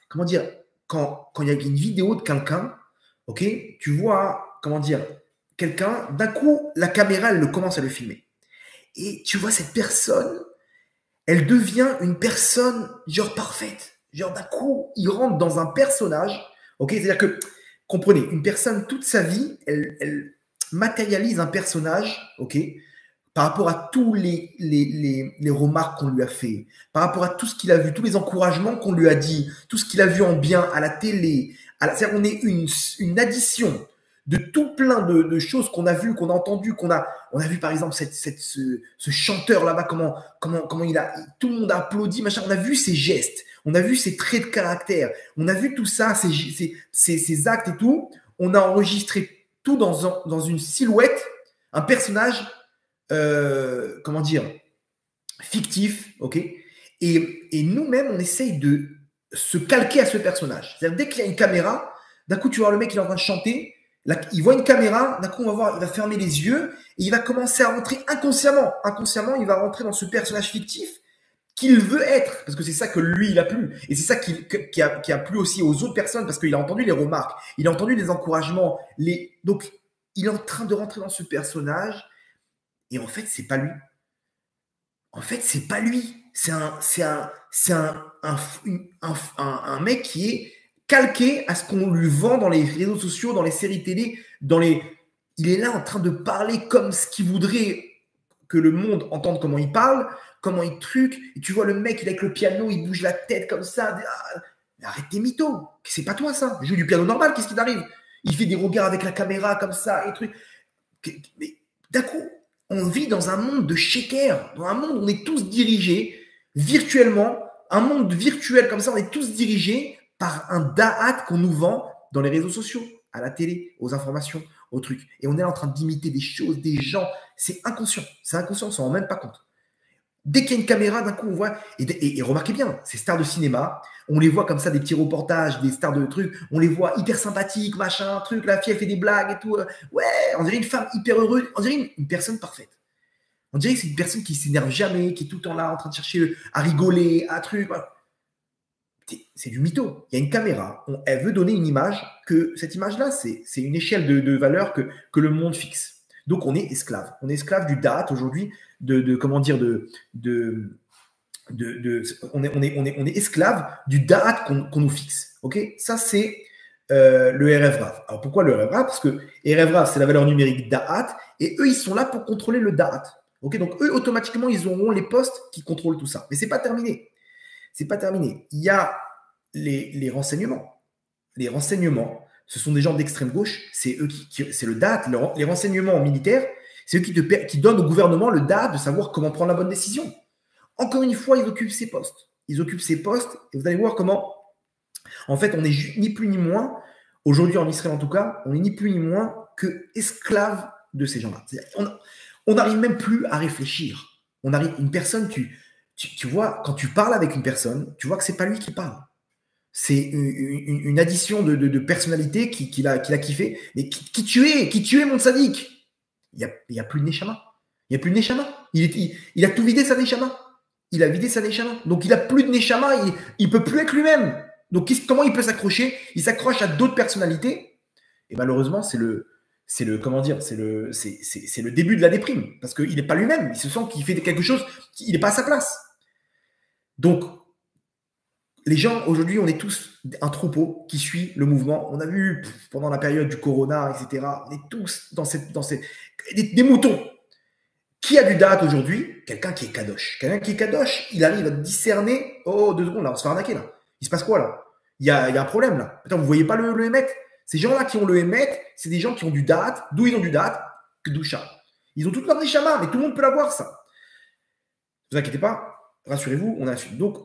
comment dire, quand il y a une vidéo de quelqu'un, ok, tu vois, comment dire, quelqu'un, d'un coup, la caméra, elle commence à le filmer. Et tu vois, cette personne, elle devient une personne genre parfaite. Genre d'un coup, il rentre dans un personnage. Ok, c'est-à-dire que, comprenez, une personne, toute sa vie, elle matérialise un personnage, ok, par rapport à tous les remarques qu'on lui a fait, par rapport à tout ce qu'il a vu, tous les encouragements qu'on lui a dit, tout ce qu'il a vu en bien à la télé. C'est-à-dire qu'on est une addition de tout plein de choses qu'on a vues, qu'on a entendues, on a vu par exemple ce chanteur là-bas, comment tout le monde a applaudi, machin. On a vu ses gestes, on a vu ses traits de caractère, on a vu tout ça, ses actes et tout. On a enregistré tout dans une silhouette, un personnage comment dire, fictif, ok. Et nous-mêmes, on essaye de se calquer à ce personnage. C'est-à-dire, dès qu'il y a une caméra, d'un coup, tu vois le mec, il est en train de chanter, là, il voit une caméra, d'un coup, on va voir, il va fermer les yeux, et il va commencer à rentrer inconsciemment. Inconsciemment, il va rentrer dans ce personnage fictif qu'il veut être, parce que c'est ça que lui, il a plu. Et c'est ça qui a plu aussi aux autres personnes, parce qu'il a entendu les remarques, il a entendu les encouragements, donc, il est en train de rentrer dans ce personnage, et en fait, c'est pas lui. En fait, c'est pas lui. C'est un mec qui est calqué à ce qu'on lui vend dans les réseaux sociaux, dans les séries télé, il est là en train de parler comme ce qu'il voudrait que le monde entende comment il parle, comment il truc. Et tu vois le mec, il est avec le piano, il bouge la tête comme ça. Arrête tes mythos. C'est pas toi ça. Joue du piano normal, qu'est-ce qui t'arrive? Il fait des regards avec la caméra comme ça et truc. Mais d'un coup, on vit dans un monde de shaker, dans un monde où on est tous dirigés virtuellement, un monde virtuel comme ça, on est tous dirigés par un da'at qu'on nous vend dans les réseaux sociaux, à la télé, aux informations, aux trucs. Et on est là en train d'imiter des choses, des gens. C'est inconscient, on s'en rend même pas compte. Dès qu'il y a une caméra, d'un coup, on voit. Et remarquez bien, ces stars de cinéma, on les voit comme ça, des petits reportages, des stars de trucs, on les voit hyper sympathiques, machin, truc, la fille, elle fait des blagues et tout. Ouais, on dirait une femme hyper heureuse, on dirait une personne parfaite. On dirait que c'est une personne qui s'énerve jamais, qui est tout le temps là en train de chercher à rigoler, à truc. Voilà. C'est du mytho. Il y a une caméra, elle veut donner une image, que cette image-là, c'est une échelle de valeur que le monde fixe. Donc on est esclave. On est esclave du date aujourd'hui, comment dire, on est esclave du date qu'on nous fixe. Ok, ça c'est le RF-RAV. Alors pourquoi le RF-RAV? Parce que RF-RAV, c'est la valeur numérique date, et eux, ils sont là pour contrôler le date. Ok, donc eux, automatiquement, ils auront les postes qui contrôlent tout ça. Mais c'est pas terminé. C'est pas terminé. Il y a les renseignements. Les renseignements, ce sont des gens d'extrême gauche. C'est eux c'est le DAT, les renseignements militaires. C'est eux qui donnent au gouvernement le DAT de savoir comment prendre la bonne décision. Encore une fois, ils occupent ces postes. Ils occupent ces postes et vous allez voir comment, en fait, on est ni plus ni moins, aujourd'hui en Israël en tout cas, on est ni plus ni moins que esclaves de ces gens-là. On n'arrive même plus à réfléchir. Une personne, tu vois, quand tu parles avec une personne, tu vois que c'est pas lui qui parle. C'est une addition de personnalité qu'il a kiffé. Mais qui tu es, mon sadique? Il n'y a plus de Neshama. Il n'y a plus de Neshama. Il a tout vidé sa Neshama. Il a vidé sa Neshama. Donc, il n'a plus de Neshama. Il ne peut plus être lui-même. Donc, comment il peut s'accrocher? Il s'accroche à d'autres personnalités. Et malheureusement, c'est le début de la déprime. Parce qu'il n'est pas lui-même. Il se sent qu'il fait quelque chose, il n'est pas à sa place. Donc, les gens, aujourd'hui, on est tous un troupeau qui suit le mouvement. On a vu pendant la période du corona, etc., on est tous dans des moutons. Qui a du date aujourd'hui? Quelqu'un qui est kadosh. Quelqu'un qui est kadosh, il arrive à discerner. Oh, 2 secondes, là, on se fait arnaquer, là. Il se passe quoi, là? Il y a un problème, là. Attends, vous voyez pas le émet? Ces gens-là qui ont le émet, c'est des gens qui ont du date. D'où ils ont du date? Kedusha. Ils ont toute leur neshama, mais tout le monde peut l'avoir, ça. Ne vous inquiétez pas, rassurez-vous, on a su. Donc,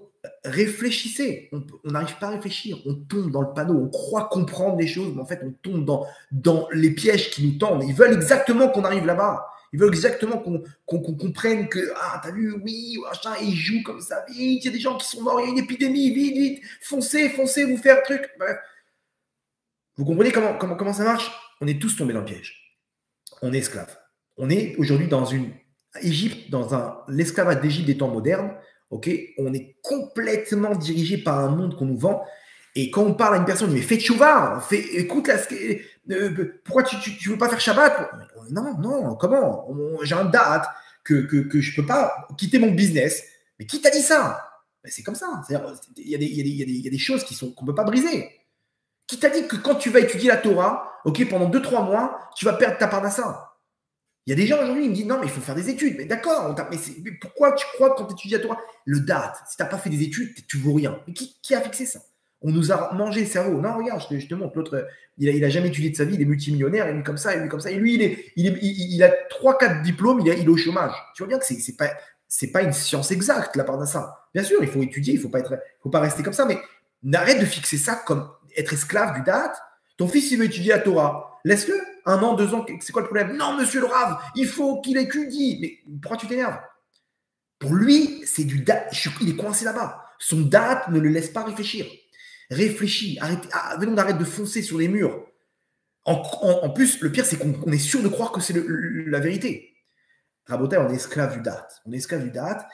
réfléchissez. On n'arrive pas à réfléchir. On tombe dans le panneau. On croit comprendre les choses, mais en fait, on tombe dans les pièges qui nous tendent. Ils veulent exactement qu'on arrive là-bas. Ils veulent exactement qu'on comprenne que, ah, t'as vu, oui, machin, et ils jouent comme ça. Vite, il y a des gens qui sont morts, il y a une épidémie, vite, vite, foncez, vous faire un truc. Bref. Vous comprenez comment ça marche? On est tous tombés dans le piège. On est esclaves. On est aujourd'hui dans l'esclavage d'Égypte des temps modernes. Ok, on est complètement dirigé par un monde qu'on nous vend. Et quand on parle à une personne, mais fais tchouva, écoute, là, pourquoi tu ne veux pas faire Shabbat? Non, non, comment? J'ai un date que je ne peux pas quitter mon business. Mais qui t'a dit ça? Ben, c'est comme ça. Il y a des choses qu'on ne peut pas briser. Qui t'a dit que quand tu vas étudier la Torah, ok, pendant 2-3 mois, tu vas perdre ta parnassa? Il y a des gens aujourd'hui qui me disent non, mais il faut faire des études. Mais d'accord, mais pourquoi tu crois que quand tu étudies la Torah, le date, si tu n'as pas fait des études, tu ne vaux rien. Mais qui a fixé ça? On nous a mangé le cerveau. Non, regarde, je te montre. L'autre, il a jamais étudié de sa vie, il est multimillionnaire, il est comme ça, il est comme ça. Et lui, il a 3-4 diplômes, il est au chômage. Tu vois bien que c'est pas une science exacte, la part de ça. Bien sûr, il faut étudier, il faut pas rester comme ça, mais arrête de fixer ça comme être esclave du date. Ton fils, il veut étudier la Torah. Laisse-le. 1 an, 2 ans, c'est quoi le problème? Non, monsieur le Rav, il faut qu'il étudie. Mais pourquoi tu t'énerves? Pour lui, c'est du date. Il est coincé là-bas. Son date ne le laisse pas réfléchir. Réfléchis. Venons d'arrêter de foncer sur les murs. En plus, le pire, c'est qu'on est sûr de croire que c'est la vérité. Rabotai, on est esclave du date. On est esclave du date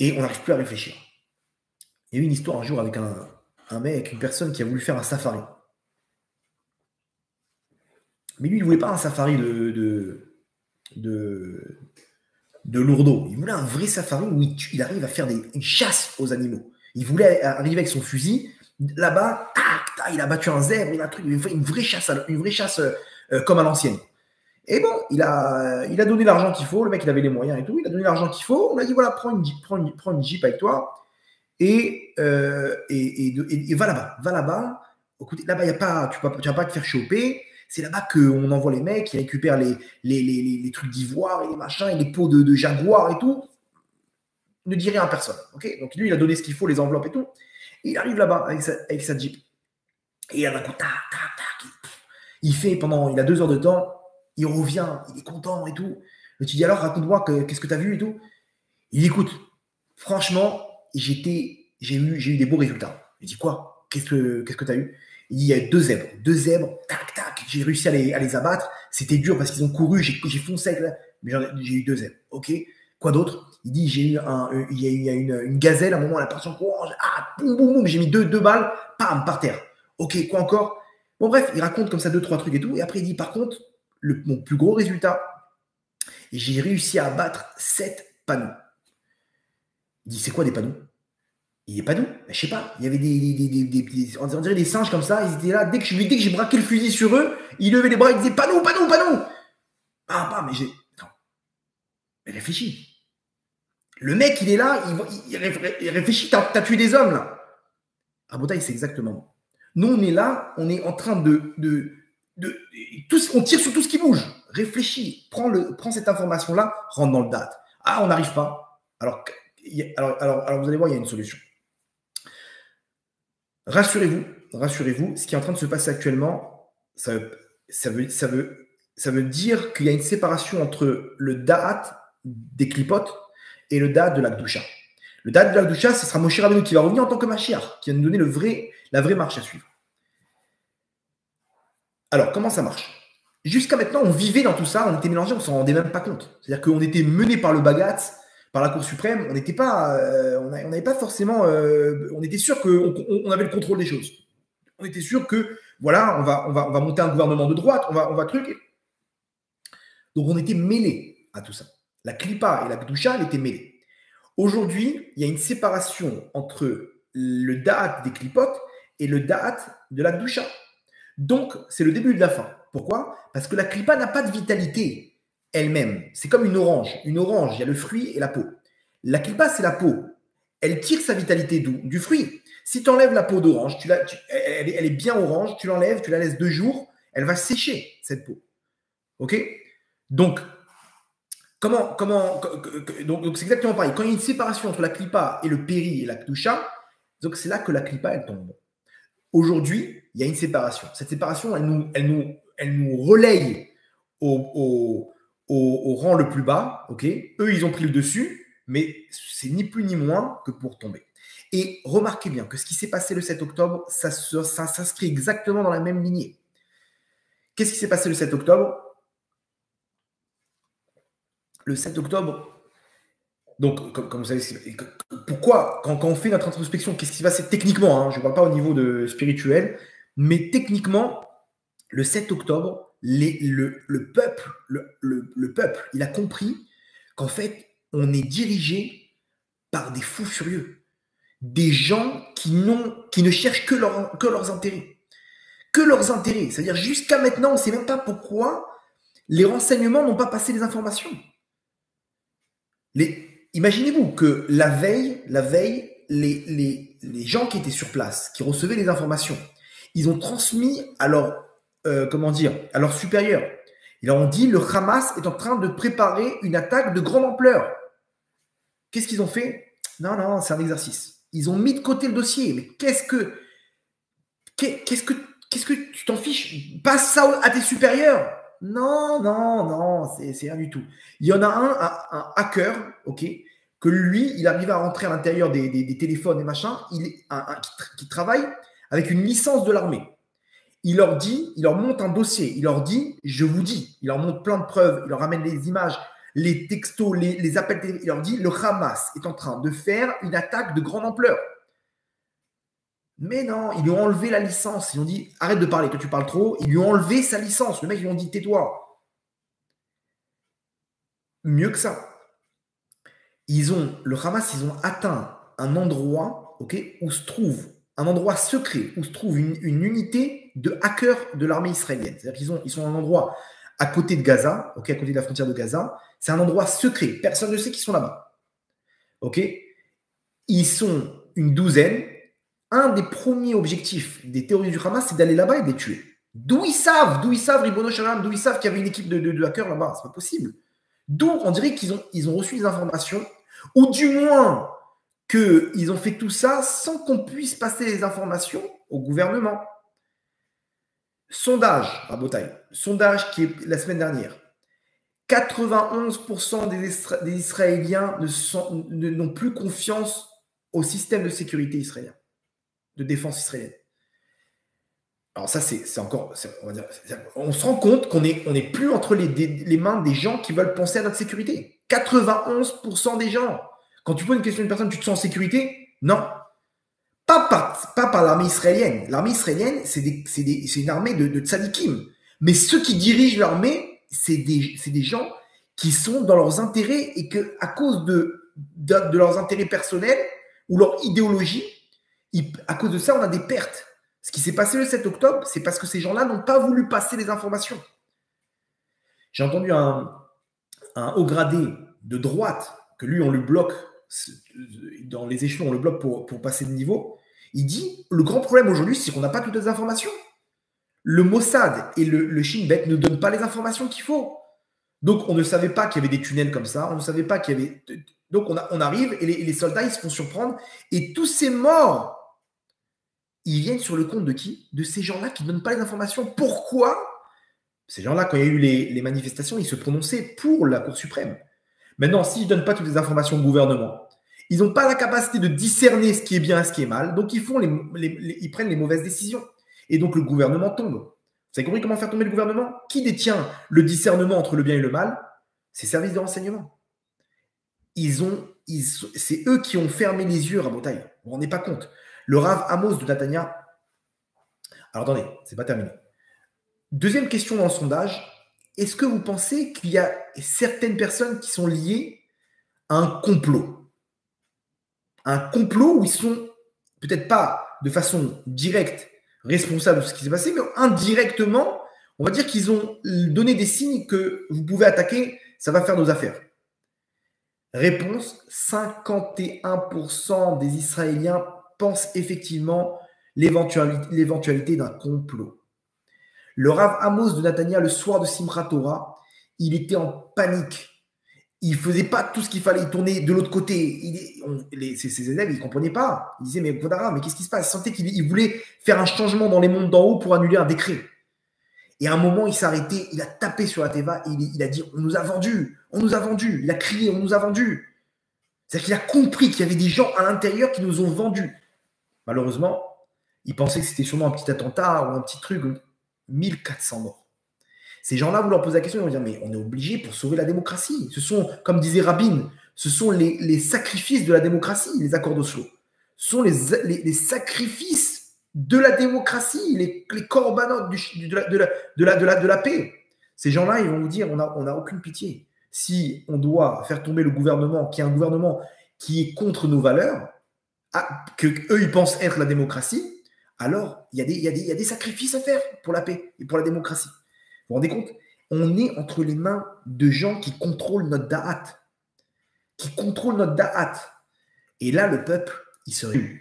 et on n'arrive plus à réfléchir. Il y a eu une histoire un jour avec un mec, une personne qui a voulu faire un safari. Mais lui, il ne voulait pas un safari de lourdeau. Il voulait un vrai safari où il arrive à faire une chasse aux animaux. Il voulait arriver avec son fusil. Là-bas, il a battu un zèbre, une vraie chasse comme à l'ancienne. Et bon, il a donné l'argent qu'il faut. Le mec, il avait les moyens et tout. Il a donné l'argent qu'il faut. On a dit voilà, prends une Jeep avec toi et va là-bas. Va là-bas. Écoutez, là-bas, tu ne vas pas te faire choper. C'est là-bas qu'on envoie les mecs, qui récupèrent les trucs d'ivoire et les machins et les peaux de jaguar et tout. Ne dit rien à personne. Okay, donc lui, il a donné ce qu'il faut, les enveloppes et tout. Et il arrive là-bas avec sa Jeep. Et d'un coup, il a 2 heures de temps. Il revient, il est content et tout. Et tu dis alors, raconte-moi, qu'est-ce que tu as vu et tout. Il dit, écoute, franchement, j'ai eu des beaux résultats. Il dit, quoi? Qu'est-ce que tu as eu? Il dit, il y a 2 zèbres. 2 zèbres, tac, j'ai réussi à les abattre. C'était dur parce qu'ils ont couru, j'ai foncé avec mais j'ai eu 2 zèbres. Ok. Quoi d'autre? Il dit, il y a une gazelle, à un moment, elle a parti en courant. Boum, boum, boum, j'ai mis deux balles, pam, par terre. Ok, quoi encore? Bon, bref, il raconte comme ça 2-3 trucs et tout. Et après, il dit, par contre, mon plus gros résultat, j'ai réussi à abattre 7 panneaux. Il dit, c'est quoi des panneaux? Il est panneaux? Je sais pas. Il y avait on dirait des singes comme ça. Ils étaient là. Dès que j'ai braqué le fusil sur eux, ils levaient les bras, ils disaient panneaux, panneaux, panneaux. Mais attends. Mais réfléchis. Le mec, il est là, il réfléchit, t'as tué des hommes, là. À Bretagne, c'est exactement. Nous, on est là, on est en train on tire sur tout ce qui bouge. Réfléchis, prends cette information-là, rentre dans le date. On n'arrive pas. Alors, vous allez voir, il y a une solution. Rassurez-vous, ce qui est en train de se passer actuellement, ça veut dire qu'il y a une séparation entre le da'at des clipotes et le da'at de la Gdusha. Le da'at de la Gdusha, ce sera Moshe Rabbeinu qui va revenir en tant que Mashiach, qui va nous donner la vraie marche à suivre. Alors, comment ça marche? Jusqu'à maintenant, on vivait dans tout ça, on était mélangés, on ne s'en rendait même pas compte. C'est-à-dire qu'on était mené par le Bagatz, par la Cour suprême, on n'était pas, on n'avait pas forcément, on était sûr qu'on avait le contrôle des choses. On était sûr que, voilà, on va monter un gouvernement de droite, on va truc. Donc, on était mêlés à tout ça. La Klippa et la Gdusha, elle était mêlée. Aujourd'hui, il y a une séparation entre le Da'at des Klipot et le Da'at de la Gdusha. Donc, c'est le début de la fin. Pourquoi? Parce que la Klippa n'a pas de vitalité elle-même. C'est comme une orange. Une orange, il y a le fruit et la peau. La Klippa, c'est la peau. Elle tire sa vitalité d'où? Du fruit. Si tu enlèves la peau d'orange, elle est bien orange, tu l'enlèves, tu la laisses 2 jours, elle va sécher, cette peau. OK? Donc, donc c'est exactement pareil. Quand il y a une séparation entre la Klippa et le péri et la Kdusha, donc c'est là que la Klippa, elle tombe. Aujourd'hui, il y a une séparation. Cette séparation, elle nous relaye au rang le plus bas. Okay? Eux, ils ont pris le dessus, mais c'est ni plus ni moins que pour tomber. Et remarquez bien que ce qui s'est passé le 7 octobre, ça s'inscrit exactement dans la même lignée. Qu'est-ce qui s'est passé le 7 octobre? Le 7 octobre, Donc, comme vous savez, pourquoi, quand on fait notre introspection, qu'est-ce qui se passe techniquement, hein, je ne parle pas au niveau de spirituel, mais techniquement, le 7 octobre, le peuple, le peuple, il a compris qu'en fait, on est dirigé par des fous furieux, des gens qui ne cherchent que leurs intérêts. Que leurs intérêts. C'est-à-dire, jusqu'à maintenant, on ne sait même pas pourquoi les renseignements n'ont pas passé les informations. Imaginez-vous que la veille, les gens qui étaient sur place, qui recevaient les informations, ils ont transmis à à leurs supérieurs. Ils leur ont dit, le Hamas est en train de préparer une attaque de grande ampleur. Qu'est-ce qu'ils ont fait? Non, c'est un exercice. Ils ont mis de côté le dossier. Mais qu'est-ce que tu t'en fiches? Passe ça à tes supérieurs. Non, c'est rien du tout. Il y en a un hacker, ok, que lui, il arrive à rentrer à l'intérieur des téléphones et machin, qui travaille avec une licence de l'armée. Il leur monte un dossier, il leur dit, je vous dis, il leur montre plein de preuves, il leur ramène les images, les textos, les appels, il leur dit, le Hamas est en train de faire une attaque de grande ampleur. Mais non, ils lui ont enlevé la licence. Ils lui ont dit, arrête de parler, toi tu parles trop. Ils lui ont enlevé sa licence. Le mec, ils lui ont dit, tais-toi. Mieux que ça. Le Hamas, ils ont atteint un endroit, ok, où se trouve un endroit secret, où se trouve une unité de hackers de l'armée israélienne. C'est-à-dire qu'ils sont à un endroit à côté de Gaza, ok, à côté de la frontière de Gaza. C'est un endroit secret. Personne ne sait qu'ils sont là-bas. Ok. Ils sont une douzaine. Un des premiers objectifs des terroristes du Hamas, c'est d'aller là-bas et de les tuer. D'où ils savent, Ribono Shalom, d'où ils savent qu'il y avait une équipe de hackers là-bas. C'est pas possible. D'où on dirait qu'ils ont reçu des informations, ou du moins qu'ils ont fait tout ça sans qu'on puisse passer les informations au gouvernement. Sondage, Rabotaï, sondage qui est la semaine dernière. 91% des Israéliens n'ont plus confiance au système de sécurité israélien, de défense israélienne. Alors ça, c'est encore, on va dire, on se rend compte qu'on n'est plus entre les mains des gens qui veulent penser à notre sécurité. 91% des gens. Quand tu poses une question à une personne, tu te sens en sécurité? Non. Pas par l'armée israélienne. L'armée israélienne, c'est une armée de tzadikim. Mais ceux qui dirigent l'armée, c'est des gens qui sont dans leurs intérêts et qu'à cause de leurs intérêts personnels ou leur idéologie, à cause de ça, on a des pertes. Ce qui s'est passé le 7 octobre, c'est parce que ces gens-là n'ont pas voulu passer les informations. J'ai entendu un haut gradé de droite, que lui, on le bloque, dans les échelons, on le bloque pour passer de niveau. Il dit, le grand problème aujourd'hui, c'est qu'on n'a pas toutes les informations. Le Mossad et le Shin Bet ne donnent pas les informations qu'il faut. Donc, on ne savait pas qu'il y avait des tunnels comme ça. On ne savait pas qu'il y avait... Donc, on arrive et les soldats, ils se font surprendre. Et tous ces morts, ils viennent sur le compte de qui? De ces gens-là qui ne donnent pas les informations. Pourquoi? Ces gens-là, quand il y a eu les manifestations, ils se prononçaient pour la Cour suprême. Maintenant, s'ils ne donnent pas toutes les informations au gouvernement, ils n'ont pas la capacité de discerner ce qui est bien et ce qui est mal, donc ils prennent les mauvaises décisions. Et donc le gouvernement tombe. Vous avez compris comment faire tomber le gouvernement? Qui détient le discernement entre le bien et le mal? C'est les services de renseignement. C'est eux qui ont fermé les yeux à Rabotaï. Vous ne vous rendez pas compte. Le Rav Amos de Netanya. Alors attendez, c'est pas terminé. Deuxième question dans le sondage. Est-ce que vous pensez qu'il y a certaines personnes qui sont liées à un complot? Un complot où ils sont peut-être pas de façon directe responsables de ce qui s'est passé, mais indirectement, on va dire qu'ils ont donné des signes que vous pouvez attaquer, ça va faire nos affaires. Réponse, 51% des Israéliens pensent effectivement l'éventualité d'un complot. Le Rav Amos de Netanya, le soir de Simchat Torah, il était en panique. Il ne faisait pas tout ce qu'il fallait. Il tournait de l'autre côté. Ses élèves, ils ne comprenaient pas. Ils disaient, mais Kodara, mais qu'est-ce qui se passe? Ils sentaient qu'il voulait faire un changement dans les mondes d'en haut pour annuler un décret. Et à un moment, il s'est arrêté, il a tapé sur la Teva et il a dit, on nous a vendus, on nous a vendus. Il a crié, on nous a vendus. C'est-à-dire qu'il a compris qu'il y avait des gens à l'intérieur qui nous ont vendus. Malheureusement, il pensait que c'était sûrement un petit attentat ou un petit truc. 1400 morts. Ces gens-là, vous leur posez la question, ils vont dire, mais on est obligé pour sauver la démocratie. Ce sont, comme disait Rabin, Ce sont les sacrifices de la démocratie, les accords d'Oslo. Ce sont les sacrifices de la démocratie, les corbanotes de la paix. Ces gens-là, ils vont vous dire, on n'a aucune pitié. Si on doit faire tomber le gouvernement, qui est un gouvernement qui est contre nos valeurs, que eux ils pensent être la démocratie, alors il y a des sacrifices à faire pour la paix et pour la démocratie. Vous vous rendez compte? On est entre les mains de gens qui contrôlent notre da'at. Qui contrôlent notre da'at. Et là, le peuple, il se réunit.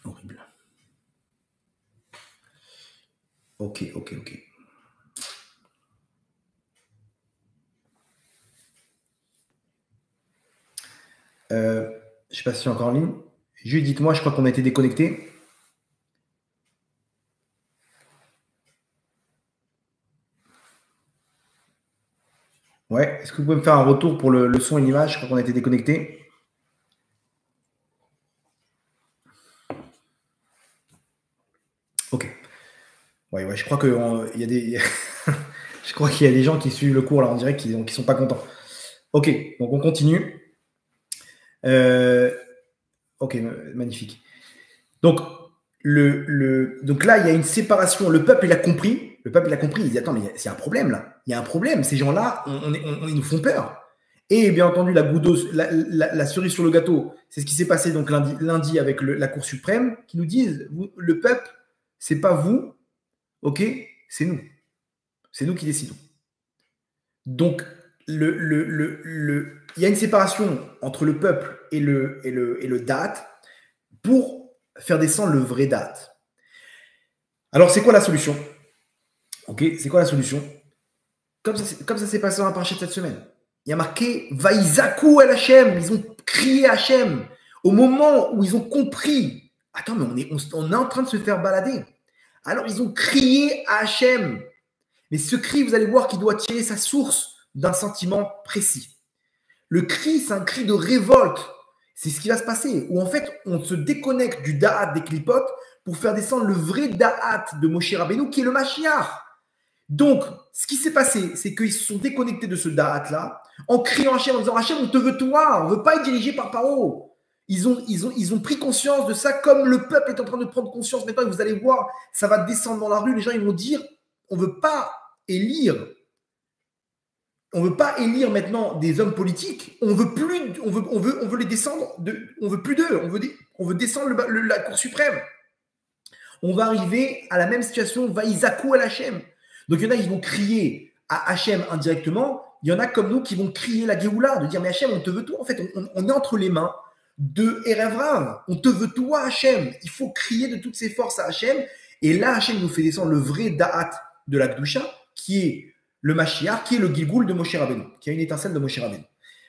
Horrible. Ok. Je ne sais pas si c'est encore en ligne. Jules, dites-moi, je crois qu'on a été déconnecté. Ouais, est-ce que vous pouvez me faire un retour pour le son et l'image? Je crois qu'on a été déconnecté. Ok. Ouais, je crois qu'il y a des... je crois qu'il y a des gens qui suivent le cours là en direct qui ne sont pas contents. Ok, donc on continue. Ok, magnifique. Donc, donc là, il y a une séparation. Le peuple, il a compris. Il dit, attends, mais c'est un problème là. Il y a un problème. Ces gens-là, ils nous font peur. Et bien entendu, la cerise sur le gâteau, c'est ce qui s'est passé donc lundi avec la Cour suprême, qui nous disent, le peuple, c'est pas vous, ok, c'est nous. C'est nous qui décidons. Donc, il y a une séparation entre le peuple et le date pour faire descendre le vrai date. Alors, c'est quoi la solution? Ok, c'est quoi la solution? Comme ça s'est passé dans la parachie de cette semaine. Il y a marqué Vaïzakou El Hachem. Ils ont crié Hachem. Au moment où ils ont compris, attends, mais on est en train de se faire balader. Alors, ils ont crié à Hachem. Mais ce cri, vous allez voir qu'il doit tirer sa source d'un sentiment précis. Le cri, c'est un cri de révolte. C'est ce qui va se passer. Où en fait, on se déconnecte du da'at des clipotes pour faire descendre le vrai da'at de Moshe Rabbeinu, qui est le Mashiach. Donc, ce qui s'est passé, c'est qu'ils se sont déconnectés de ce da'at-là en criant Hachem, en disant Hachem, on te veut toi, on ne veut pas être dirigé par Paro. Ils ont pris conscience de ça, comme le peuple est en train de prendre conscience. Maintenant, vous allez voir, ça va descendre dans la rue. Les gens ils vont dire on ne veut pas élire. On ne veut pas élire maintenant des hommes politiques. On veut plus. On veut les descendre. On veut plus d'eux. On veut descendre la Cour suprême. On va arriver à la même situation. Vaïzakou El Hachem. Donc il y en a, ils vont crier à Hachem indirectement. Il y en a comme nous qui vont crier la Géoula, de dire mais Hachem, on te veut toi. En fait, on est entre les mains de Erev Rav. On te veut toi, Hachem. Il faut crier de toutes ses forces à Hachem. Et là, Hachem nous fait descendre le vrai da'at de la Kedusha, qui est le Mashiach, qui est le Gilgoul de Moshe Rabbeinu, qui a une étincelle de Moshe Rabbeinu.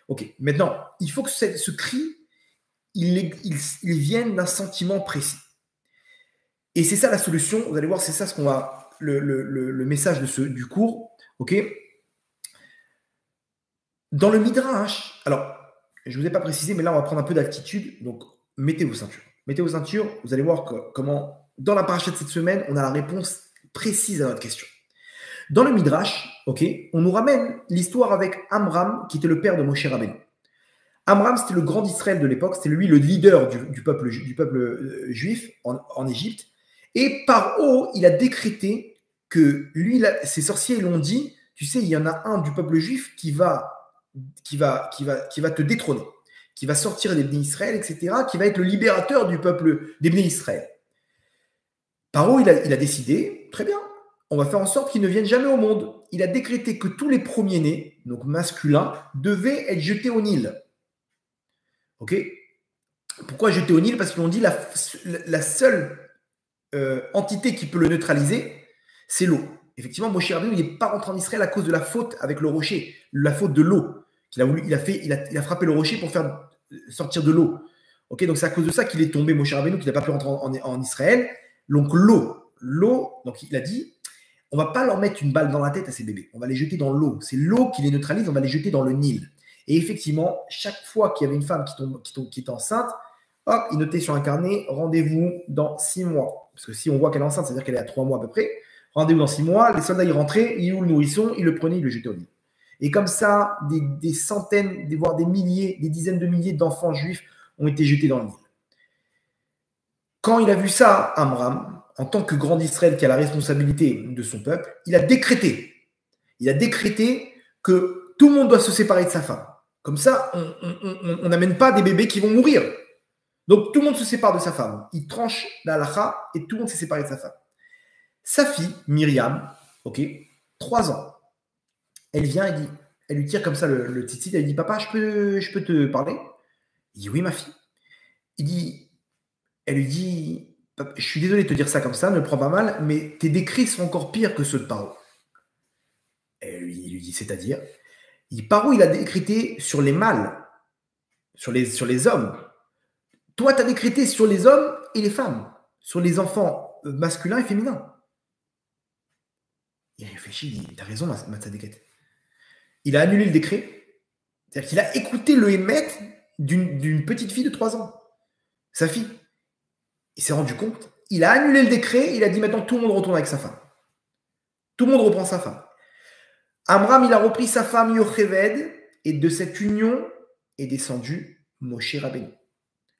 Ok, maintenant, il faut que ce cri, il vienne d'un sentiment précis. Et c'est ça la solution, vous allez voir, c'est ça ce qu'on va, le message du cours, ok. Dans le Midrash, alors, je ne vous ai pas précisé, mais là, on va prendre un peu d'altitude, donc mettez vos ceintures. Mettez vos ceintures, vous allez voir comment, dans la paracha de cette semaine, on a la réponse précise à notre question. Dans le Midrash, ok, on nous ramène l'histoire avec Amram, qui était le père de Moshe Rabbeinu. Amram, c'était le grand d'Israël de l'époque, c'était lui le leader du peuple juif en Égypte. Et par haut, il a décrété que lui, ses sorciers l'ont dit, tu sais, il y en a un du peuple juif qui va te détrôner, qui va sortir des Bnei Israël, etc., qui va être le libérateur du peuple des Bnei Israël. Par haut, il a décidé, très bien, on va faire en sorte qu'ils ne viennent jamais au monde. Il a décrété que tous les premiers-nés, donc masculins, devaient être jetés au Nil. Ok? Pourquoi jeter au Nil? Parce qu'ils ont dit la seule entité qui peut le neutraliser, c'est l'eau. Effectivement, Moshe Rabbeinu, il n'est pas rentré en Israël à cause de la faute avec le rocher, la faute de l'eau. Il a frappé le rocher pour faire sortir de l'eau. Ok, donc c'est à cause de ça qu'il est tombé, Moshe Rabbeinu, qu'il n'a pas pu rentrer en Israël. Donc l'eau, donc il a dit, on ne va pas leur mettre une balle dans la tête à ces bébés. On va les jeter dans l'eau. C'est l'eau qui les neutralise, on va les jeter dans le Nil. Et effectivement, chaque fois qu'il y avait une femme qui était enceinte, Hop, il notait sur un carnet, rendez-vous dans 6 mois. Parce que si on voit qu'elle est enceinte, c'est-à-dire qu'elle est à 3 mois à peu près. Rendez-vous dans 6 mois, les soldats, ils rentraient, ils où le nourrisson, ils le prenaient, ils le jetaient au lit. Et comme ça, des centaines, voire des milliers, des dizaines de milliers d'enfants juifs ont été jetés dans le Nil. Quand il a vu ça, Amram, en tant que grand d'Israël qui a la responsabilité de son peuple, il a décrété que tout le monde doit se séparer de sa femme. Comme ça, on n'amène pas des bébés qui vont mourir. Donc tout le monde se sépare de sa femme. Il tranche la halakha et tout le monde s'est séparé de sa femme. Sa fille, Myriam, 3 ans, elle vient et dit, elle lui tire comme ça le titi, elle lui dit, papa, je peux te parler? Il dit, oui, ma fille. Elle lui dit, je suis désolé de te dire ça comme ça, ne le prends pas mal, mais tes décrets sont encore pires que ceux de Paro. Il lui dit, c'est-à-dire, Paro, il a décrété sur les mâles, sur les hommes. Toi, tu as décrété sur les hommes et les femmes, sur les enfants masculins et féminins. Il réfléchit, il dit, t'as raison, ma tzadékette. Il a annulé le décret, c'est-à-dire qu'il a écouté le émet d'une petite fille de 3 ans, sa fille. Il s'est rendu compte, il a annulé le décret, il a dit maintenant tout le monde retourne avec sa femme. Tout le monde reprend sa femme. Amram, il a repris sa femme Yocheved, et de cette union est descendu Moshe Rabbeinu,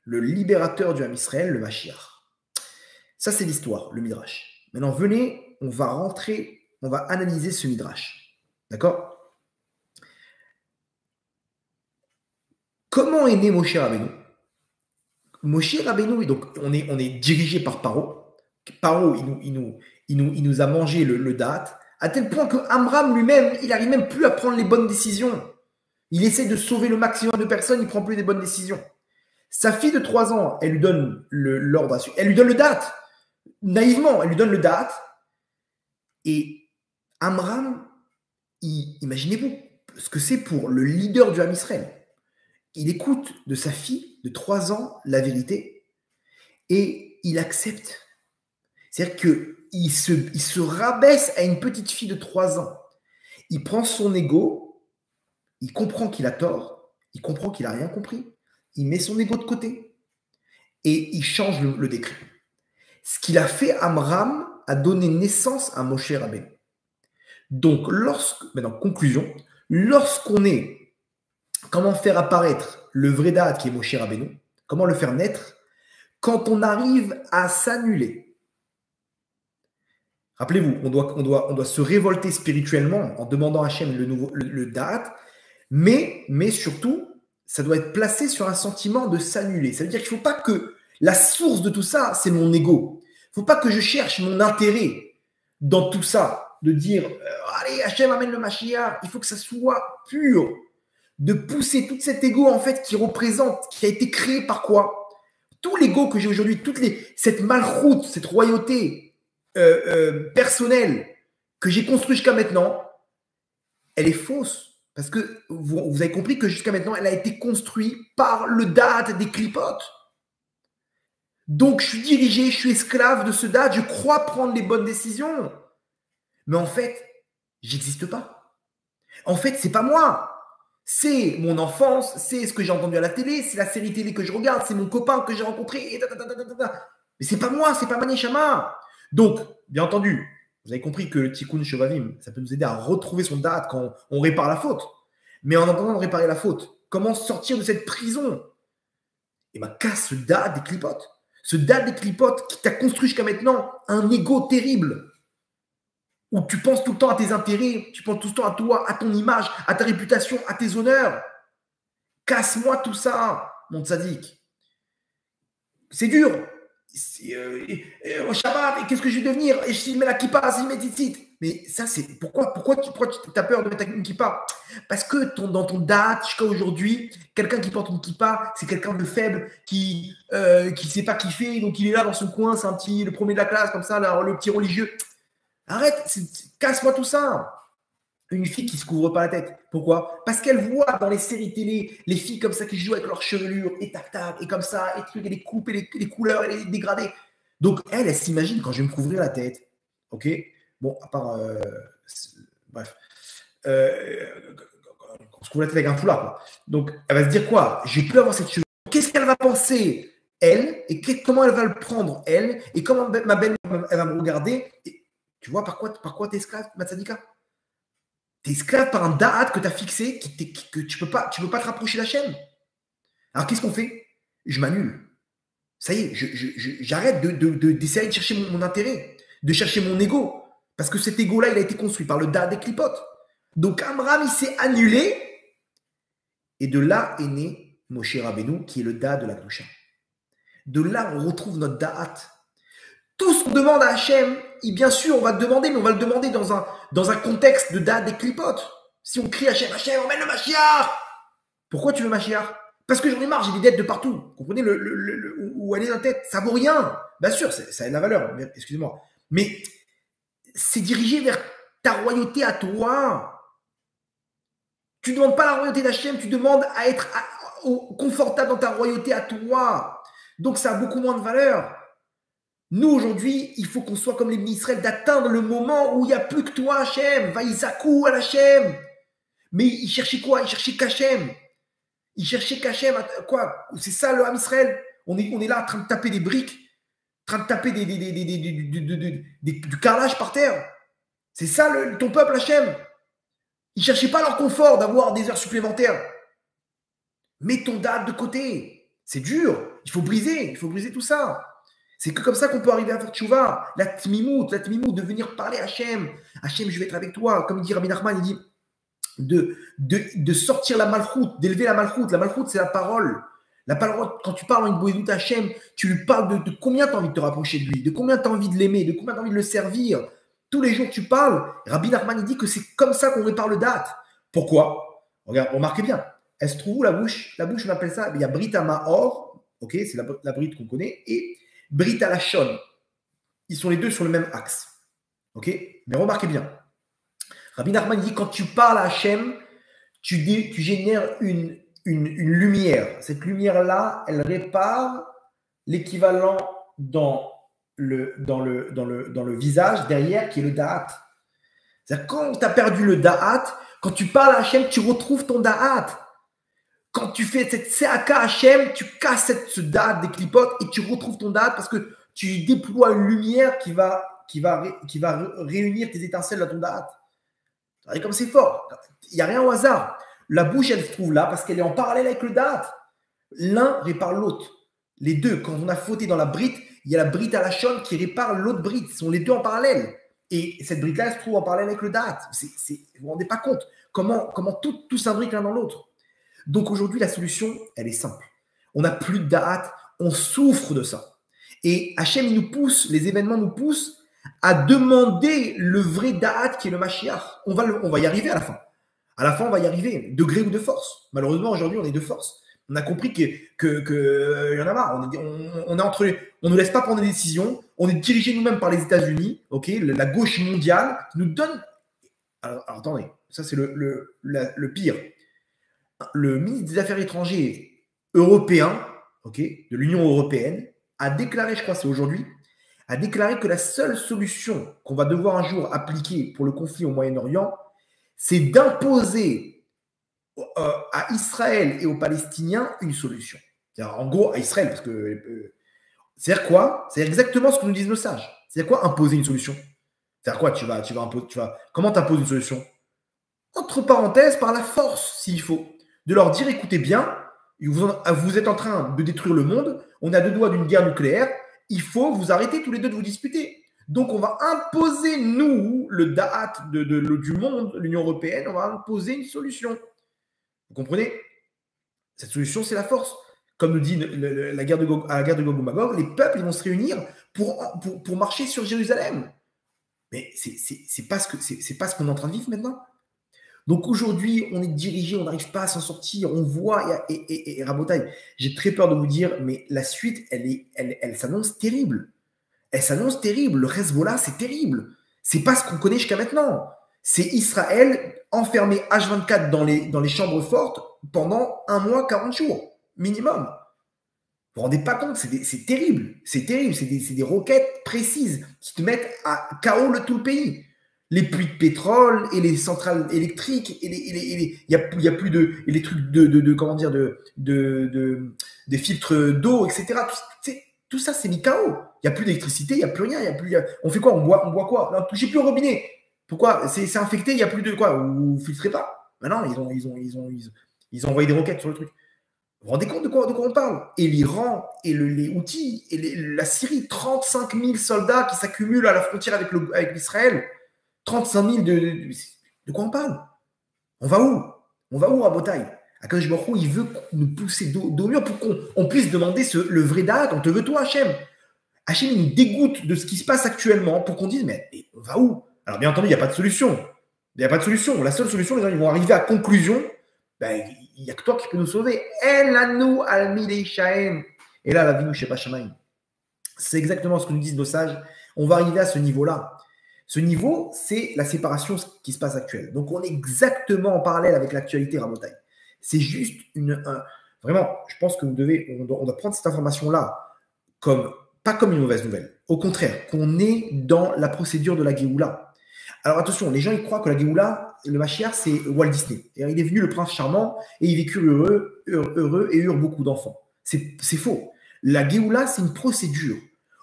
le libérateur du Ham Israël, le Mashiach. Ça, c'est l'histoire, le Midrash. Maintenant, venez, on va analyser ce Midrash. D'accord? Comment est né Moshe Rabbeinu? Moshe Rabbeinu, donc on est dirigé par Paro. Paro, il nous a mangé le date, à tel point que Amram lui-même, il n'arrive même plus à prendre les bonnes décisions. Il essaie de sauver le maximum de personnes, il ne prend plus les bonnes décisions. Sa fille de 3 ans, elle lui donne l'ordre, elle lui donne le date. Naïvement, elle lui donne le date. Et Amram, imaginez-vous ce que c'est pour le leader du Ham Israël. Il écoute de sa fille de 3 ans la vérité et il accepte. C'est-à-dire qu'il se rabaisse à une petite fille de 3 ans. Il prend son ego, il comprend qu'il a tort, il comprend qu'il n'a rien compris, il met son ego de côté et il change le décret. Ce qu'il a fait, Amram a donné naissance à Moshe Rabbeinu. Donc, maintenant, conclusion, comment faire apparaître le vrai date qui est Moshe Rabbeinu, comment le faire naître, quand on arrive à s'annuler. Rappelez-vous, on doit se révolter spirituellement en demandant à Hachem le date, mais surtout, ça doit être placé sur un sentiment de s'annuler. Ça veut dire qu'il ne faut pas que la source de tout ça, c'est mon ego. Il ne faut pas que je cherche mon intérêt dans tout ça, de dire allez, Hachem amène le Mashiach. Il faut que ça soit pur, de pousser tout cet ego en fait qui a été créé par quoi? Tout l'ego que j'ai aujourd'hui, cette malchoute, cette royauté personnelle que j'ai construite jusqu'à maintenant, elle est fausse. Parce que vous avez compris que jusqu'à maintenant, elle a été construite par le date des clipotes. Donc, je suis dirigé, je suis esclave de ce date, je crois prendre les bonnes décisions. Mais en fait, j'existe pas. En fait, c'est pas moi. C'est mon enfance, c'est ce que j'ai entendu à la télé, c'est la série télé que je regarde, c'est mon copain que j'ai rencontré. Mais c'est pas moi, c'est pas ma neshama. Donc, bien entendu, vous avez compris que le tikkun shovavim, ça peut nous aider à retrouver son date quand on répare la faute. Mais en attendant de réparer la faute, comment sortir de cette prison? Eh bien, casse le date des clipotes. Ce date des clipotes qui t'a construit jusqu'à maintenant un ego terrible. Où tu penses tout le temps à tes intérêts, tu penses tout le temps à toi, à ton image, à ta réputation, à tes honneurs. Casse-moi tout ça, mon tzaddik. C'est dur. Au Shabbat, qu'est-ce que je vais devenir? Et s'il met la kippa, s'il met tzitzit. Mais ça, c'est pourquoi tu as peur de mettre une kippa? Parce que dans ton date, jusqu'à aujourd'hui, quelqu'un qui porte une kippa, c'est quelqu'un de faible qui ne sait pas kiffer, donc il est là dans son coin, c'est le premier de la classe, comme ça, là, le petit religieux. Arrête, casse-moi tout ça. Une fille qui ne se couvre pas la tête. Pourquoi? Parce qu'elle voit dans les séries télé les filles comme ça qui jouent avec leur chevelure et tac-tac, et comme ça, et trucs, et les coupes, et les couleurs, et les dégradés. Donc, elle s'imagine quand je vais me couvrir la tête. OK? Bon, à part. Bref. On se couvre la tête avec un foulard, quoi. Donc, elle va se dire quoi? Je vais plus avoir cette chevelure. Qu'est-ce qu'elle va penser? elle, et comment elle va le prendre, elle, et comment ma belle-mère, elle va me regarder. Et, tu vois par quoi tu es esclave, Matsadika? Tu es esclave par un da'at que tu as fixé, que tu peux pas te rapprocher d'Hachem. Alors qu'est-ce qu'on fait? Je m'annule. Ça y est, j'arrête d'essayer de chercher mon intérêt, de chercher mon ego. Parce que cet ego-là, il a été construit par le da'at des clipotes. Donc Amram, il s'est annulé. Et de là est né Moshe Rabbeinu, qui est le da'at de la Kedusha. De là, on retrouve notre da'at. Tout ce qu'on demande à Hachem, et bien sûr, on va le demander, mais on va le demander dans un contexte de da'at des clipotes. Si on crie à Hachem, Hachem, emmène le Mashiach. Pourquoi tu veux Mashiach? Parce que j'en ai marre, j'ai des dettes de partout. Vous comprenez où elle est la tête? Ça vaut rien. Bien sûr, ça a de la valeur, excusez-moi. Mais c'est dirigé vers ta royauté à toi. Tu ne demandes pas la royauté d'Hachem, tu demandes à être confortable dans ta royauté à toi. Donc ça a beaucoup moins de valeur. Nous, aujourd'hui, il faut qu'on soit comme les Israël, d'atteindre le moment où il n'y a plus que toi, Hachem. Vaïsakou à Hachem. Mais ils cherchaient quoi? Ils cherchaient qu'Hachem. Ils cherchaient qu'Hachem. Quoi? C'est ça le Ham Israël. On est là en train de taper des briques, en train de taper du carrelage par terre. C'est ça ton peuple, Hachem. Ils ne cherchaient pas leur confort d'avoir des heures supplémentaires. Mets ton date de côté. C'est dur. Il faut briser tout ça. C'est que comme ça qu'on peut arriver à faire tchouva. La tmimout, de venir parler à Hachem. Hachem, je vais être avec toi. Comme dit Rabbi Nachman, il dit de sortir la malchoute, d'élever la malchoute. La malchoute, c'est la parole. La parole, quand tu parles en une boédoute à Hachem, tu lui parles de combien tu as envie de te rapprocher de lui, de combien tu as envie de l'aimer, de combien tu as envie de le servir. Tous les jours, tu parles. Rabbi Nachman, il dit que c'est comme ça qu'on répare le date. Pourquoi? Regarde, remarquez bien. Elle se trouve où la bouche? La bouche, on appelle ça, il y a Brit Mahor, ok, c'est la Brit qu'on connaît, et Brit Lachon. Ils sont les deux sur le même axe. Ok? Mais remarquez bien. Rabbi Nachman dit quand tu parles à Hachem, tu génères une lumière. Cette lumière-là, elle répare l'équivalent dans le visage derrière qui est le da'at. C'est-à-dire quand tu as perdu le da'at, quand tu parles à Hachem, tu retrouves ton da'at. Quand tu fais cette se'aka Hachem, tu casses ce da'at des clipotes et tu retrouves ton da'at parce que tu déploies une lumière qui va réunir tes étincelles dans ton da'at. Regardez comme c'est fort. Il n'y a rien au hasard. La bouche, elle se trouve là parce qu'elle est en parallèle avec le da'at. L'un répare l'autre. Les deux, quand on a fauté dans la brite, il y a la brite à la chonne qui répare l'autre brite. Ils sont les deux en parallèle. Et cette brite-là, elle se trouve en parallèle avec le da'at. Vous ne vous rendez pas compte comment tout s'imbrique l'un dans l'autre. Donc aujourd'hui, la solution, elle est simple. On n'a plus de da'at, on souffre de ça. Et Hachem, il nous pousse, les événements nous poussent à demander le vrai da'at qui est le Mashiach. On va y arriver à la fin. À la fin, on va y arriver, de gré ou de force. Malheureusement, aujourd'hui, on est de force. On a compris que y en a marre. On ne laisse pas prendre des décisions. On est dirigé nous-mêmes par les États-Unis, ok, la gauche mondiale qui nous donne. Alors attendez, ça c'est le pire. Le ministre des Affaires étrangères européen, ok, de l'Union européenne, a déclaré, je crois que c'est aujourd'hui, a déclaré que la seule solution qu'on va devoir un jour appliquer pour le conflit au Moyen-Orient, c'est d'imposer à Israël et aux Palestiniens une solution. C'est-à-dire, en gros, à Israël, parce que c'est-à-dire quoi? C'est exactement ce que nous disent nos sages. C'est-à-dire quoi imposer une solution? C'est-à-dire quoi? Comment t'imposes une solution? Entre parenthèses, par la force, s'il faut. De leur dire, écoutez bien, vous êtes en train de détruire le monde, on est à deux doigts d'une guerre nucléaire, il faut vous arrêter tous les deux de vous disputer. Donc, on va imposer, nous, le da'at du monde, l'Union européenne, on va imposer une solution. Vous comprenez? Cette solution, c'est la force. Comme nous dit la guerre de Gog ou Magog, les peuples ils vont se réunir pour marcher sur Jérusalem. Mais c'est pas ce qu'on est en train de vivre maintenant. Donc aujourd'hui, on est dirigé, on n'arrive pas à s'en sortir, on voit, et Rabotaï, j'ai très peur de vous dire, mais la suite, elle s'annonce terrible. Elle s'annonce terrible. Le Hezbollah, c'est terrible. C'est pas ce qu'on connaît jusqu'à maintenant. C'est Israël enfermé H24 dans les chambres fortes pendant 1 mois, 40 jours, minimum. Vous vous rendez pas compte, c'est terrible. C'est terrible. C'est des roquettes précises qui te mettent à KO tout le pays. Les puits de pétrole et les centrales électriques et il y a plus de et les trucs comment dire des filtres d'eau, etc. Tout ça c'est mis KO. Il n'y a plus d'électricité, il n'y a plus rien, on fait quoi? On boit quoi? Non, touchez plus au robinet. Pourquoi? C'est infecté, il n'y a plus de quoi? Vous filtrez pas. Maintenant, ils ont envoyé des roquettes sur le truc. Vous vous rendez compte de quoi on parle? Et l'Iran, et les Houthis, et la Syrie, 35 000 soldats qui s'accumulent à la frontière avec l'Israël. 35 000 de quoi on parle? On va où? On va où à Botaï? Akadosh Baruch Hu, il veut nous pousser dos mur pour qu'on puisse demander le vrai date. On te veut toi, Hachem. Hachem, il nous dégoûte de ce qui se passe actuellement pour qu'on dise, mais on va où? Alors, bien entendu, il n'y a pas de solution. Il n'y a pas de solution. La seule solution, les gens, ils vont arriver à conclusion. Ben, il n'y a que toi qui peux nous sauver. El anou al shaem. Et là, la vie nous chez Pachamaï. C'est exactement ce que nous disent nos sages. On va arriver à ce niveau-là. Ce niveau, c'est la séparation qui se passe actuelle. Donc, on est exactement en parallèle avec l'actualité Rabotaï. C'est juste vraiment, je pense que on doit prendre cette information-là pas comme une mauvaise nouvelle. Au contraire, qu'on est dans la procédure de la Géoula. Alors attention, les gens ils croient que la Géoula, le Mashiach, c'est Walt Disney. Et il est venu le prince charmant et il vécut heureux et eurent beaucoup d'enfants. C'est faux. La Géoula, c'est une procédure.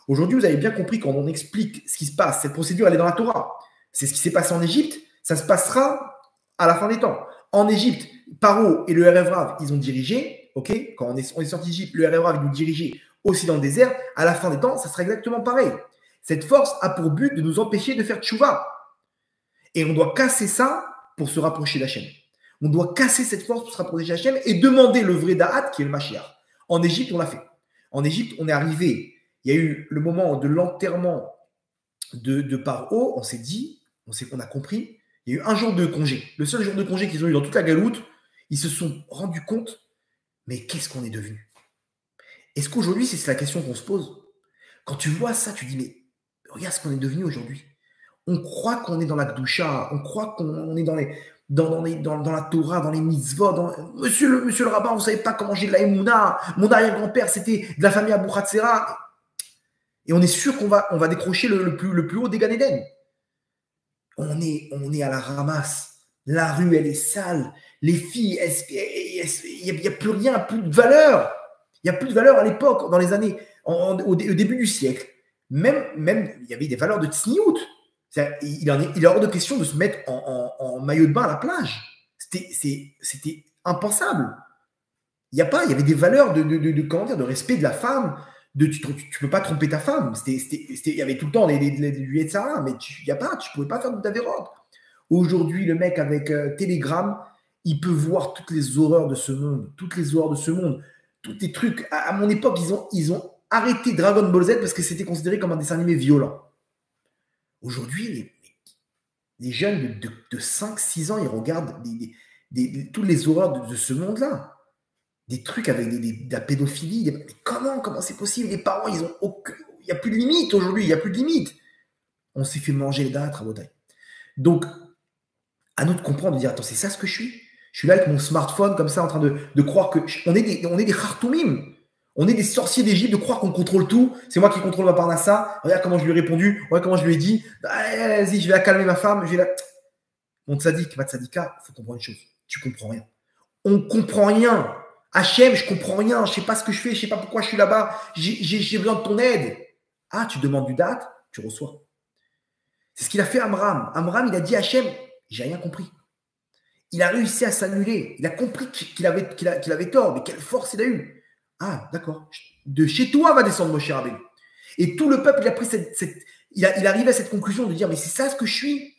Aujourd'hui, vous avez bien compris quand on explique ce qui se passe. Cette procédure, elle est dans la Torah. C'est ce qui s'est passé en Égypte. Ça se passera à la fin des temps. En Égypte, Paro et le Erev Rav, ils ont dirigé. Okay, quand on est sorti d'Égypte, le Erev Rav, ils nous dirigeaient aussi dans le désert. À la fin des temps, ça sera exactement pareil. Cette force a pour but de nous empêcher de faire tchouva. Et on doit casser ça pour se rapprocher d'Hachem. On doit casser cette force pour se rapprocher d'Hachem et demander le vrai Da'at qui est le Mashiach. En Égypte, on l'a fait. En Égypte, on est arrivé. Il y a eu le moment de l'enterrement de Paro. On s'est dit, on a compris. Il y a eu un jour de congé. Le seul jour de congé qu'ils ont eu dans toute la galoute, ils se sont rendus compte, mais qu'est-ce qu'on est devenu? Est-ce qu'aujourd'hui, c'est la question qu'on se pose? Quand tu vois ça, tu dis, mais regarde ce qu'on est devenu aujourd'hui. On croit qu'on est dans la Gdusha, on croit qu'on est dans la Torah, dans les mitzvot. Monsieur le rabbin, vous ne savez pas comment j'ai de la Emouna. Mon arrière-grand-père, c'était de la famille Abou Khatsera. Et on est sûr qu'on va décrocher le plus haut des Gan Eden. On est à la ramasse. La rue, elle est sale. Les filles, il n'y a plus rien, plus de valeur. Il n'y a plus de valeur à l'époque, dans les années, au début du siècle. Même, il y avait des valeurs de tsniout. Il est hors de question de se mettre en maillot de bain à la plage. C'était impensable. Il y avait des valeurs de respect de la femme. Tu ne peux pas tromper ta femme. Il y avait tout le temps du Yetzara, mais tu ne pouvais pas faire de d'avérote. Aujourd'hui, le mec avec Telegram, il peut voir toutes les horreurs de ce monde. Toutes les horreurs de ce monde. Tous les trucs. À mon époque, ils ont arrêté Dragon Ball Z parce que c'était considéré comme un dessin animé violent. Aujourd'hui, les jeunes de 5-6 ans, ils regardent toutes les horreurs de ce monde-là. Des trucs avec de la pédophilie. Mais comment c'est possible? Les parents, il n'y a plus de limite aujourd'hui. Il n'y a plus de limite. On s'est fait manger les dates à Botaï. Donc, à nous de comprendre, de dire, attends, c'est ça ce que je suis? Je suis là avec mon smartphone comme ça en train de croire que on est des khartoumim. On est des sorciers d'Égypte de croire qu'on contrôle tout. C'est moi qui contrôle ma parnassa. Regarde comment je lui ai répondu. Regarde comment je lui ai dit. Vas-y, je vais calmer ma femme. Mon tzaddik, ma tzadika, il faut comprendre une chose. Tu comprends rien. On comprend rien. Hachem, je comprends rien. Je sais pas ce que je fais. Je sais pas pourquoi je suis là-bas. J'ai besoin de ton aide. Ah, tu demandes du date, tu reçois. C'est ce qu'il a fait Amram. Amram, il a dit à Hachem, j'ai rien compris. Il a réussi à s'annuler. Il a compris qu'il avait tort. Mais quelle force il a eu. Ah, d'accord. De chez toi va descendre Moshe Rabbeinu. Et tout le peuple, il a pris il arrive à cette conclusion de dire, mais c'est ça ce que je suis.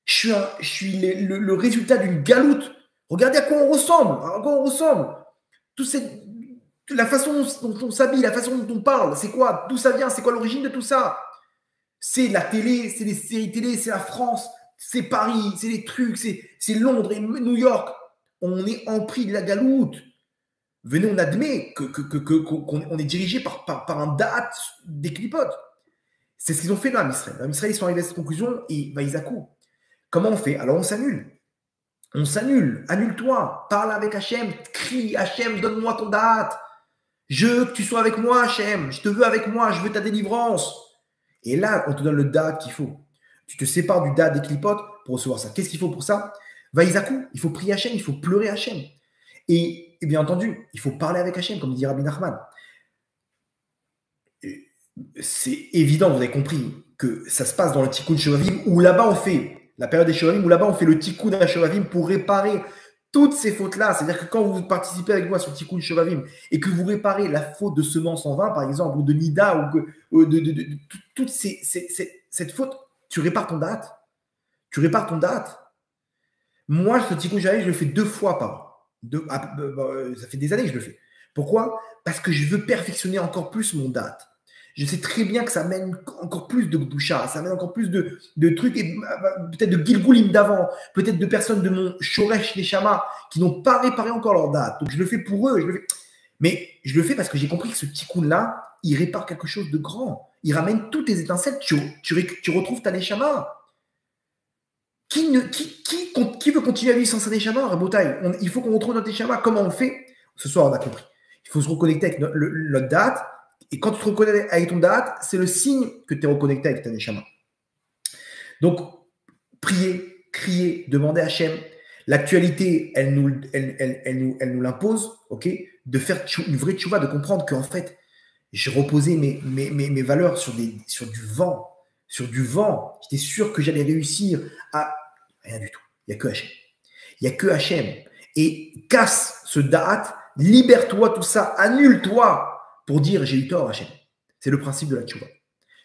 Je suis le résultat d'une galoute. Regardez à quoi on ressemble. La façon dont on s'habille, la façon dont on parle, c'est quoi? D'où ça vient? C'est quoi l'origine de tout ça? C'est la télé, c'est les séries télé, c'est la France, c'est Paris, c'est les trucs, c'est Londres et New York. On est empris de la galoute. Venez, on admet qu'on est dirigé par un date des clipotes. C'est ce qu'ils ont fait dans Israël. Dans Israël, ils sont arrivés à cette conclusion et Vaïzakou. Comment on fait? Alors on s'annule. Annule-toi. Parle avec Hachem. Crie, Hachem, donne-moi ton date. Je veux que tu sois avec moi, Hachem. Je te veux avec moi. Je veux ta délivrance. Et là, on te donne le date qu'il faut. Tu te sépares du date des clipotes pour recevoir ça. Qu'est-ce qu'il faut pour ça? Vaïzakou, il faut prier Hachem, il faut pleurer Hachem. Et bien entendu, il faut parler avec Hachem, comme dit Rabbi Nachman. C'est évident, vous avez compris, que ça se passe dans le Tikkun Shovavim, où là-bas on fait, la période des Shovavim, où là-bas on fait le Tikkun à Shovavim pour réparer toutes ces fautes-là. C'est-à-dire que quand vous participez avec moi sur Tikkun Shovavim et que vous réparez la faute de semence en vin, par exemple, ou de Nida, ou de toute cette faute, tu répares ton date. Tu répares ton date. Moi, ce Tikkun Shovavim, je le fais 2 fois par an. Ça fait des années que je le fais. Pourquoi? Parce que je veux perfectionner encore plus mon date. Je sais très bien que ça mène encore plus de doucha, ça mène encore plus de trucs, et peut-être de Gilgoulim d'avant, peut-être de personnes de mon Shoresh Neshama qui n'ont pas réparé encore leur date. Donc je le fais pour eux. Mais je le fais parce que j'ai compris que ce tikkun-là, il répare quelque chose de grand. Il ramène toutes tes étincelles, tu retrouves ta Neshama. Qui veut continuer à vivre sans sa Neshama, Rabotai? Il faut qu'on retrouve notre Neshama. Comment on fait? Ce soir, on a compris. Il faut se reconnecter avec notre date. Et quand tu te reconnectes avec ton date, c'est le signe que tu es reconnecté avec ta Neshama. Donc, priez, criez, demandez à Hachem. L'actualité, elle nous l'impose, ok, de faire une vraie tchouva, de comprendre qu'en fait, j'ai reposé mes valeurs sur du vent. Sur du vent. J'étais sûr que j'allais réussir à... Rien du tout. Il n'y a que Hachem. Il n'y a que Hachem. Et casse ce date, libère-toi tout ça, annule-toi pour dire j'ai eu tort, Hachem. C'est le principe de la tchouva.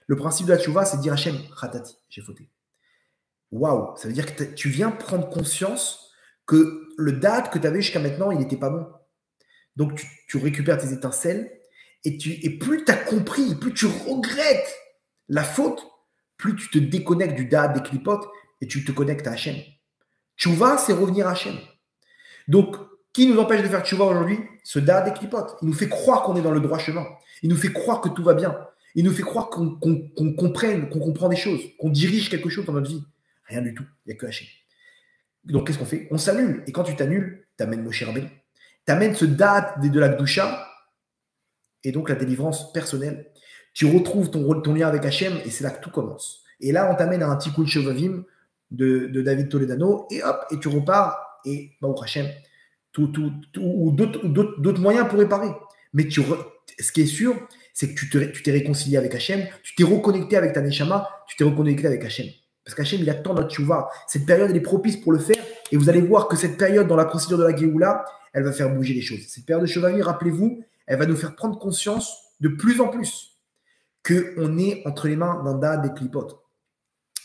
Le principe de la tchouva, c'est de dire Hachem, ratati, j'ai fauté. Waouh, ça veut dire que tu viens prendre conscience que le date que tu avais jusqu'à maintenant, il n'était pas bon. Donc tu récupères tes étincelles et plus tu as compris, plus tu regrettes la faute, plus tu te déconnectes du date des clipotes et tu te connectes à Hachem. Tchouva, c'est revenir à Hachem. Donc, qui nous empêche de faire tchouva aujourd'hui? Ce date des clipotes. Il nous fait croire qu'on est dans le droit chemin. Il nous fait croire que tout va bien. Il nous fait croire qu'on comprenne, qu'on comprend des choses, qu'on dirige quelque chose dans notre vie. Rien du tout. Il n'y a que Hachem. Donc, qu'est-ce qu'on fait? On s'annule. Et quand tu t'annules, tu amènes Moshe Rabbeinu. Tu amènes ce date de la Gdusha et donc la délivrance personnelle. Tu retrouves ton lien avec Hachem et c'est là que tout commence. Et là, on t'amène à un Tikkun Shovavim de David Toledano et hop, et tu repars et Baruch Hachem, ou d'autres moyens pour réparer. Mais ce qui est sûr, c'est que tu t'es réconcilié avec Hachem, tu t'es reconnecté avec ta Neshama, tu t'es reconnecté avec Hachem. Parce qu'Hachem, il attend notre tchouva. Cette période, elle est propice pour le faire. Et vous allez voir que cette période, dans la procédure de la Géoula, elle va faire bouger les choses. Cette période de Shovavim, rappelez-vous, elle va nous faire prendre conscience de plus en plus qu'on est entre les mains d'un dad des clipotes.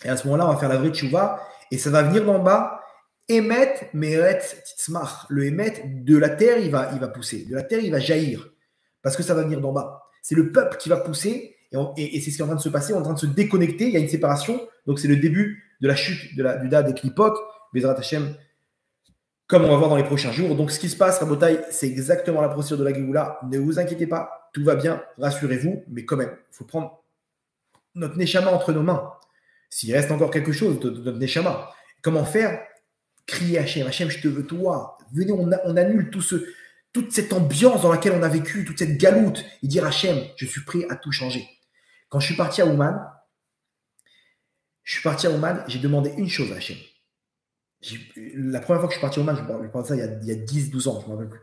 Et à ce moment-là, on va faire la vraie tchouva. Et ça va venir d'en bas. Emet meret titzmach. Le Emet de la terre, il va pousser. De la terre, il va jaillir. Parce que ça va venir d'en bas. C'est le peuple qui va pousser. Et c'est ce qui est en train de se passer. On est en train de se déconnecter. Il y a une séparation. Donc, c'est le début de la chute du dad des clipotes. Bezrat Hashem, comme on va voir dans les prochains jours. Donc, ce qui se passe, Rabotai, c'est exactement la procédure de la Géoula. Ne vous inquiétez pas. Tout va bien. Rassurez-vous. Mais quand même, il faut prendre notre Neshama entre nos mains. S'il reste encore quelque chose de notre Neshama. Comment faire? Crier Hachem, Hachem, je te veux toi. Venez, on annule toute cette ambiance dans laquelle on a vécu, toute cette galoute, et dire Hachem, je suis prêt à tout changer. Quand je suis parti à Ouman, j'ai demandé une chose à Hachem. La première fois que je suis parti à Ouman, je parle de ça il y a 10-12 ans, je ne me rappelle plus.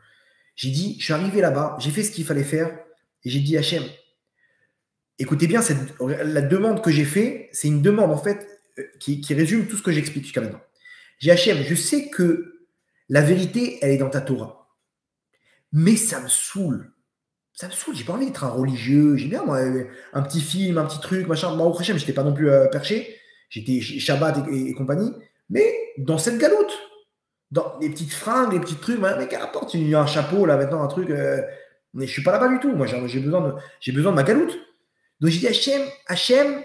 J'ai dit, je suis arrivé là-bas, j'ai fait ce qu'il fallait faire, et j'ai dit Hachem, écoutez bien, la demande que j'ai faite, c'est une demande en fait qui résume tout ce que j'explique jusqu'à maintenant. J'ai Hachem, je sais que la vérité, elle est dans ta Torah. Mais ça me saoule. Ça me saoule. J'ai pas envie d'être un religieux. J'ai bien, moi, un petit film, un petit truc, machin. Moi, au Hachem, j'étais pas non plus perché. J'étais Shabbat et compagnie. Mais dans cette galoute, dans les petites fringues, les petits trucs, mais qu'importe, il y a un chapeau, là, maintenant, un truc. Mais je suis pas là-bas du tout. Moi, j'ai besoin de ma galoute. Donc, j'ai dit Hachem,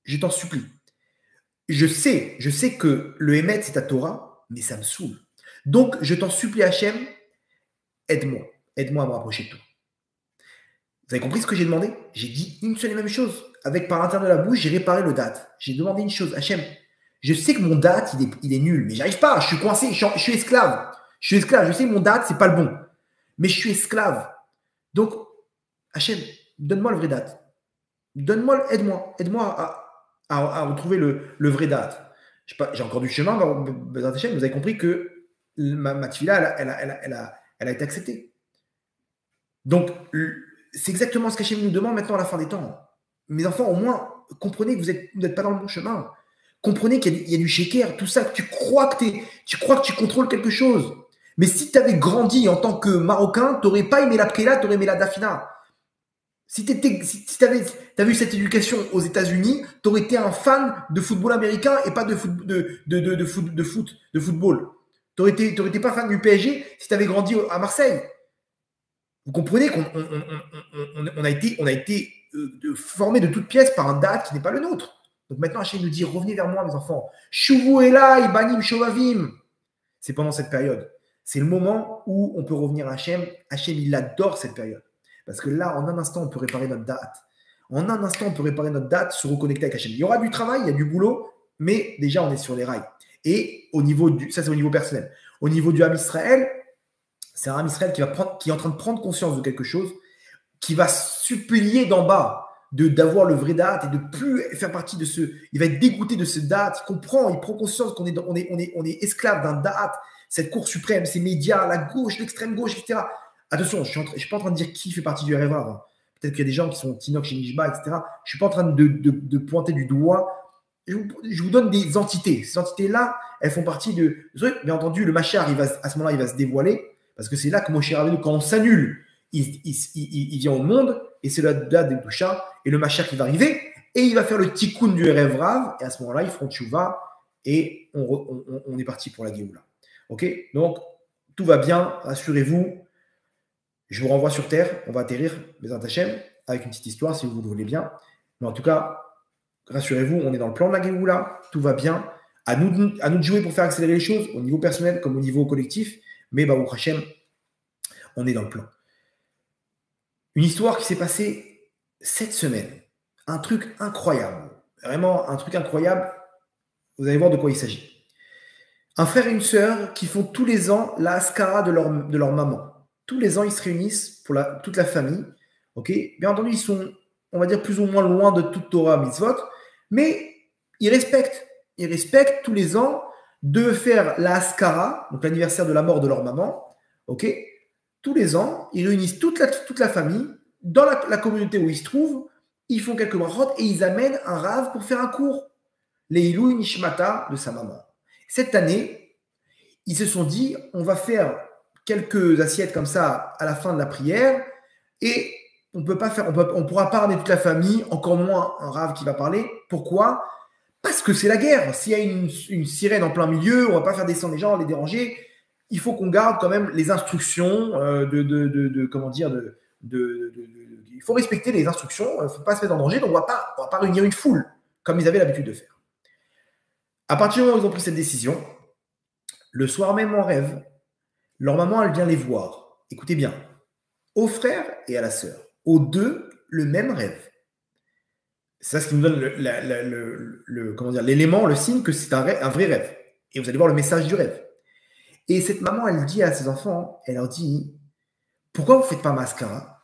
je t'en supplie. Je sais que le Hémet, c'est ta Torah, mais ça me saoule. Donc, je t'en supplie, Hachem, aide-moi à me rapprocher de toi. Vous avez compris ce que j'ai demandé? J'ai dit une seule et même chose. Par l'intérieur de la bouche, j'ai réparé le date. J'ai demandé une chose, Hachem, je sais que mon date, il est nul, mais j'arrive pas, je suis coincé, je suis esclave. Je sais que mon date, c'est pas le bon. Mais je suis esclave. Donc, Hachem, donne-moi le vrai date. Aide-moi à retrouver le vrai date. J'ai encore du chemin, Bezrat Hashem, vous avez compris que ma tefila, elle a été acceptée. Donc, c'est exactement ce qu'Hachem nous demande maintenant à la fin des temps. Mes enfants, au moins, comprenez que vous n'êtes pas dans le bon chemin. Comprenez qu'il y a du shaker, tout ça, que tu crois que tu contrôles quelque chose. Mais si tu avais grandi en tant que Marocain, tu n'aurais pas aimé la Pkela, tu aurais aimé la Dafina. Si tu avais eu cette éducation aux États-Unis, tu aurais été un fan de football américain et pas de football. Tu n'aurais été pas fan du PSG si tu avais grandi à Marseille. Vous comprenez qu'on a été formé de toutes pièces par un date qui n'est pas le nôtre. Donc maintenant, Hachem nous dit, revenez vers moi, mes enfants. Shuvu elai, banim shovavim. C'est pendant cette période. C'est le moment où on peut revenir à Hachem. Hachem, il adore cette période. Parce que là, en un instant, on peut réparer notre date. En un instant, on peut réparer notre date, se reconnecter avec Hachem. Il y aura du travail, il y a du boulot, mais déjà, on est sur les rails. Et ça, c'est au niveau personnel. Au niveau du Ham Israël, c'est un Ham Israël qui est en train de prendre conscience de quelque chose, qui va supplier d'en bas d'avoir le vrai date et de plus faire partie de ce. Il va être dégoûté de ce date. Il prend conscience qu'on est esclave d'un date, cette cour suprême, ces médias, la gauche, l'extrême gauche, etc. Attention, je ne suis pas en train de dire qui fait partie du REVA. Hein. Peut-être qu'il y a des gens qui sont Tinoch chez Nishba, etc. Je ne suis pas en train de pointer du doigt. Je vous donne des entités. Ces entités-là, elles font partie de. Bien entendu, le Machar, à ce moment-là, il va se dévoiler. Parce que c'est là que Moshe Rabbeinu, quand on s'annule, il vient au monde, et c'est là de Doucha, et le Machar qui va arriver, et il va faire le tikkun du Erev Rav, et à ce moment-là, ils feront tchouva, et on est parti pour la Géoula. Ok? Donc, tout va bien, rassurez-vous. Je vous renvoie sur Terre, on va atterrir, Bezrat Hashem, avec une petite histoire, si vous le voulez bien. Mais en tout cas, rassurez-vous, on est dans le plan de la Géoula, tout va bien. À nous de jouer pour faire accélérer les choses, au niveau personnel comme au niveau collectif. Mais Baruch Hashem, on est dans le plan. Une histoire qui s'est passée cette semaine. Un truc incroyable. Vraiment un truc incroyable. Vous allez voir de quoi il s'agit. Un frère et une sœur qui font tous les ans la Haskara de leur maman. Tous les ans, ils se réunissent pour toute la famille. Ok. Bien entendu, ils sont, on va dire, plus ou moins loin de toute Torah mitzvot, mais ils respectent. Ils respectent tous les ans de faire la Haskara, donc l'anniversaire de la mort de leur maman. Ok. Tous les ans, ils réunissent toute la famille dans la communauté où ils se trouvent. Ils font quelques brachot et ils amènent un rave pour faire un cours. Les Ilou Nishmata de sa maman. Cette année, ils se sont dit, on va faire quelques assiettes comme ça à la fin de la prière et on pourra pas ramener toute la famille, encore moins un rave qui va parler. Pourquoi? Parce que c'est la guerre. S'il y a une sirène en plein milieu, on va pas faire descendre les gens, les déranger. Il faut qu'on garde quand même les instructions il faut respecter les instructions, il ne faut pas se mettre en danger, donc on ne va pas réunir une foule comme ils avaient l'habitude de faire. À partir du moment où ils ont pris cette décision, le soir même en rêve, leur maman, elle vient les voir. Écoutez bien, au frère et à la sœur, aux deux, le même rêve. C'est ça ce qui nous donne l'élément, le signe que c'est un vrai rêve. Et vous allez voir le message du rêve. Et cette maman, elle dit à ses enfants, elle leur dit, pourquoi vous ne faites pas mascara?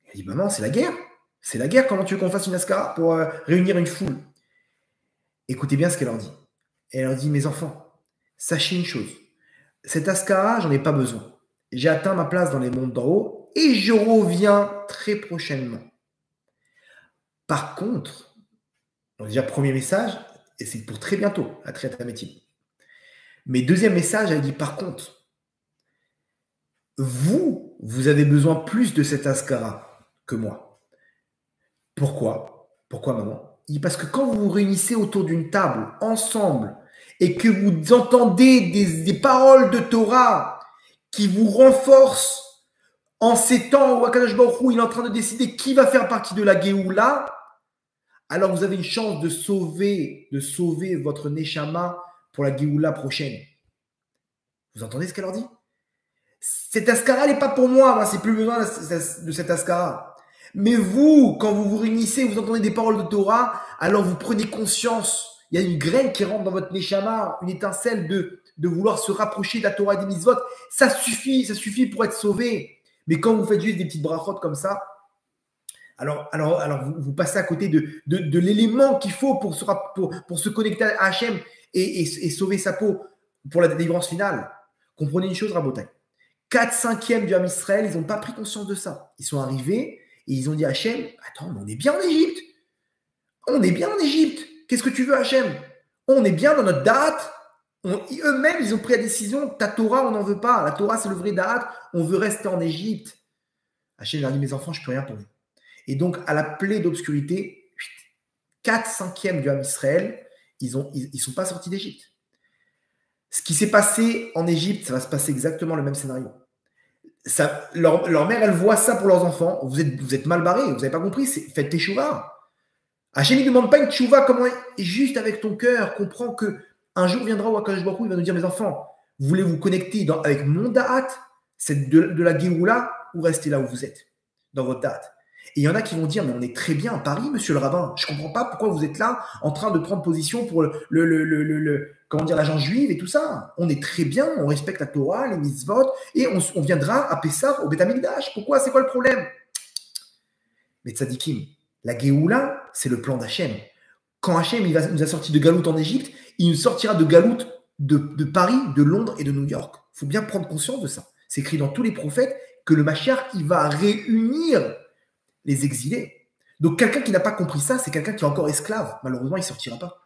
Elle dit, maman, c'est la guerre. C'est la guerre, comment tu veux qu'on fasse une mascara pour réunir une foule? Écoutez bien ce qu'elle leur dit. Elle leur dit, mes enfants, sachez une chose, cet ascara, j'en ai pas besoin. J'ai atteint ma place dans les mondes d'en haut et je reviens très prochainement. Par contre, déjà premier message, et c'est pour très bientôt, à traite à métier. Mais deuxième message, elle dit par contre, vous avez besoin plus de cet ascara que moi. Pourquoi? Pourquoi, maman? Il dit parce que quand vous vous réunissez autour d'une table, ensemble, et que vous entendez des paroles de Torah qui vous renforcent en ces temps où Akadosh Baruch Hu, il est en train de décider qui va faire partie de la Géoula, alors vous avez une chance de sauver votre Neshama pour la Géoula prochaine. Vous entendez ce qu'elle leur dit? Cette Askara, elle n'est pas pour moi, c'est plus besoin de cette Askara. Mais vous, quand vous vous réunissez, vous entendez des paroles de Torah, alors vous prenez conscience. Il y a une graine qui rentre dans votre Neshama, une étincelle de vouloir se rapprocher de la Torah et des mitzvot. Ça suffit pour être sauvé. Mais quand vous faites juste des petites brachot comme ça, Alors vous passez à côté de l'élément qu'il faut pour se connecter à Hachem et sauver sa peau pour la délivrance finale. Comprenez une chose, Rabotai. 4/5 du Ham Israël, ils n'ont pas pris conscience de ça. Ils sont arrivés et ils ont dit à Hachem, attends, mais on est bien en Égypte. On est bien en Égypte. Qu'est-ce que tu veux, Hachem? On est bien dans notre date. Eux-mêmes, ils ont pris la décision, ta Torah, on n'en veut pas. La Torah, c'est le vrai date. On veut rester en Égypte. Hachem leur dit, mes enfants, je ne peux rien pour vous. Et donc, à la plaie d'obscurité, 4/5 du Ham Israël, ils ne sont pas sortis d'Égypte. Ce qui s'est passé en Égypte, ça va se passer exactement le même scénario. Leur mère, elle voit ça pour leurs enfants. Vous êtes mal barrés, vous n'avez pas compris, faites teshuva. Hachem ne demande pas une teshuva, comment juste avec ton cœur, comprends qu'un jour viendra où Akadosh Baruch Hu, il va nous dire, mes enfants, vous voulez vous connecter avec mon da'at, c'est de la Géoula, ou rester là où vous êtes, dans votre da'at. Et il y en a qui vont dire, mais on est très bien à Paris, monsieur le rabbin. Je ne comprends pas pourquoi vous êtes là en train de prendre position pour l'agent juive et tout ça. On est très bien, on respecte la Torah, les mitzvot, et on viendra à Pessah, au Beth Amikdash. Pourquoi? C'est quoi le problème? Mais tzadikim, la Géoula, c'est le plan d'Hachem. Quand Hachem nous a sortis de Galout en Égypte, il nous sortira de Galout de Paris, de Londres et de New York. Il faut bien prendre conscience de ça. C'est écrit dans tous les prophètes que le Mashiach, il va réunir les exilés. Donc, quelqu'un qui n'a pas compris ça, c'est quelqu'un qui est encore esclave. Malheureusement, il ne sortira pas.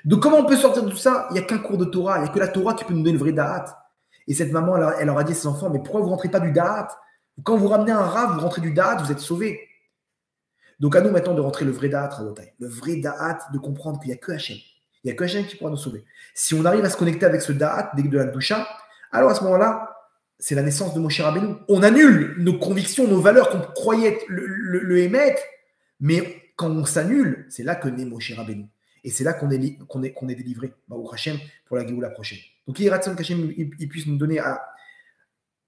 Donc, comment on peut sortir de tout ça? Il n'y a qu'un cours de Torah. Il n'y a que la Torah qui peut nous donner le vrai da'at. Et cette maman, elle leur a dit à ses enfants, mais pourquoi vous ne rentrez pas du da'at? Quand vous ramenez un rav, vous rentrez du da'at, vous êtes sauvés. Donc, à nous maintenant de rentrer le vrai da'at, Rabotai. Le vrai da'at, de comprendre qu'il n'y a que Hachem. Il n'y a que Hachem qui pourra nous sauver. Si on arrive à se connecter avec ce da'at, de la doucha, alors à ce moment-là, c'est la naissance de Moshe Rabbeinu. On annule nos convictions, nos valeurs qu'on croyait le émettre, mais quand on s'annule, c'est là que naît Moshe Rabbeinu. Et c'est là qu'on est délivré, Baruch Hashem, pour la Géoula prochaine. Donc, il y a qu'Hachem il puisse nous donner à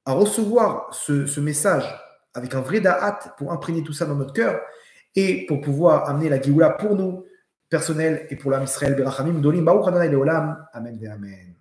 recevoir ce message avec un vrai da'at pour imprégner tout ça dans notre cœur et pour pouvoir amener la Géoula pour nous, personnel, et pour l'âme Israël, Berachamim, Dolim, Baruch Adonai Leolam. Amen ve Amen.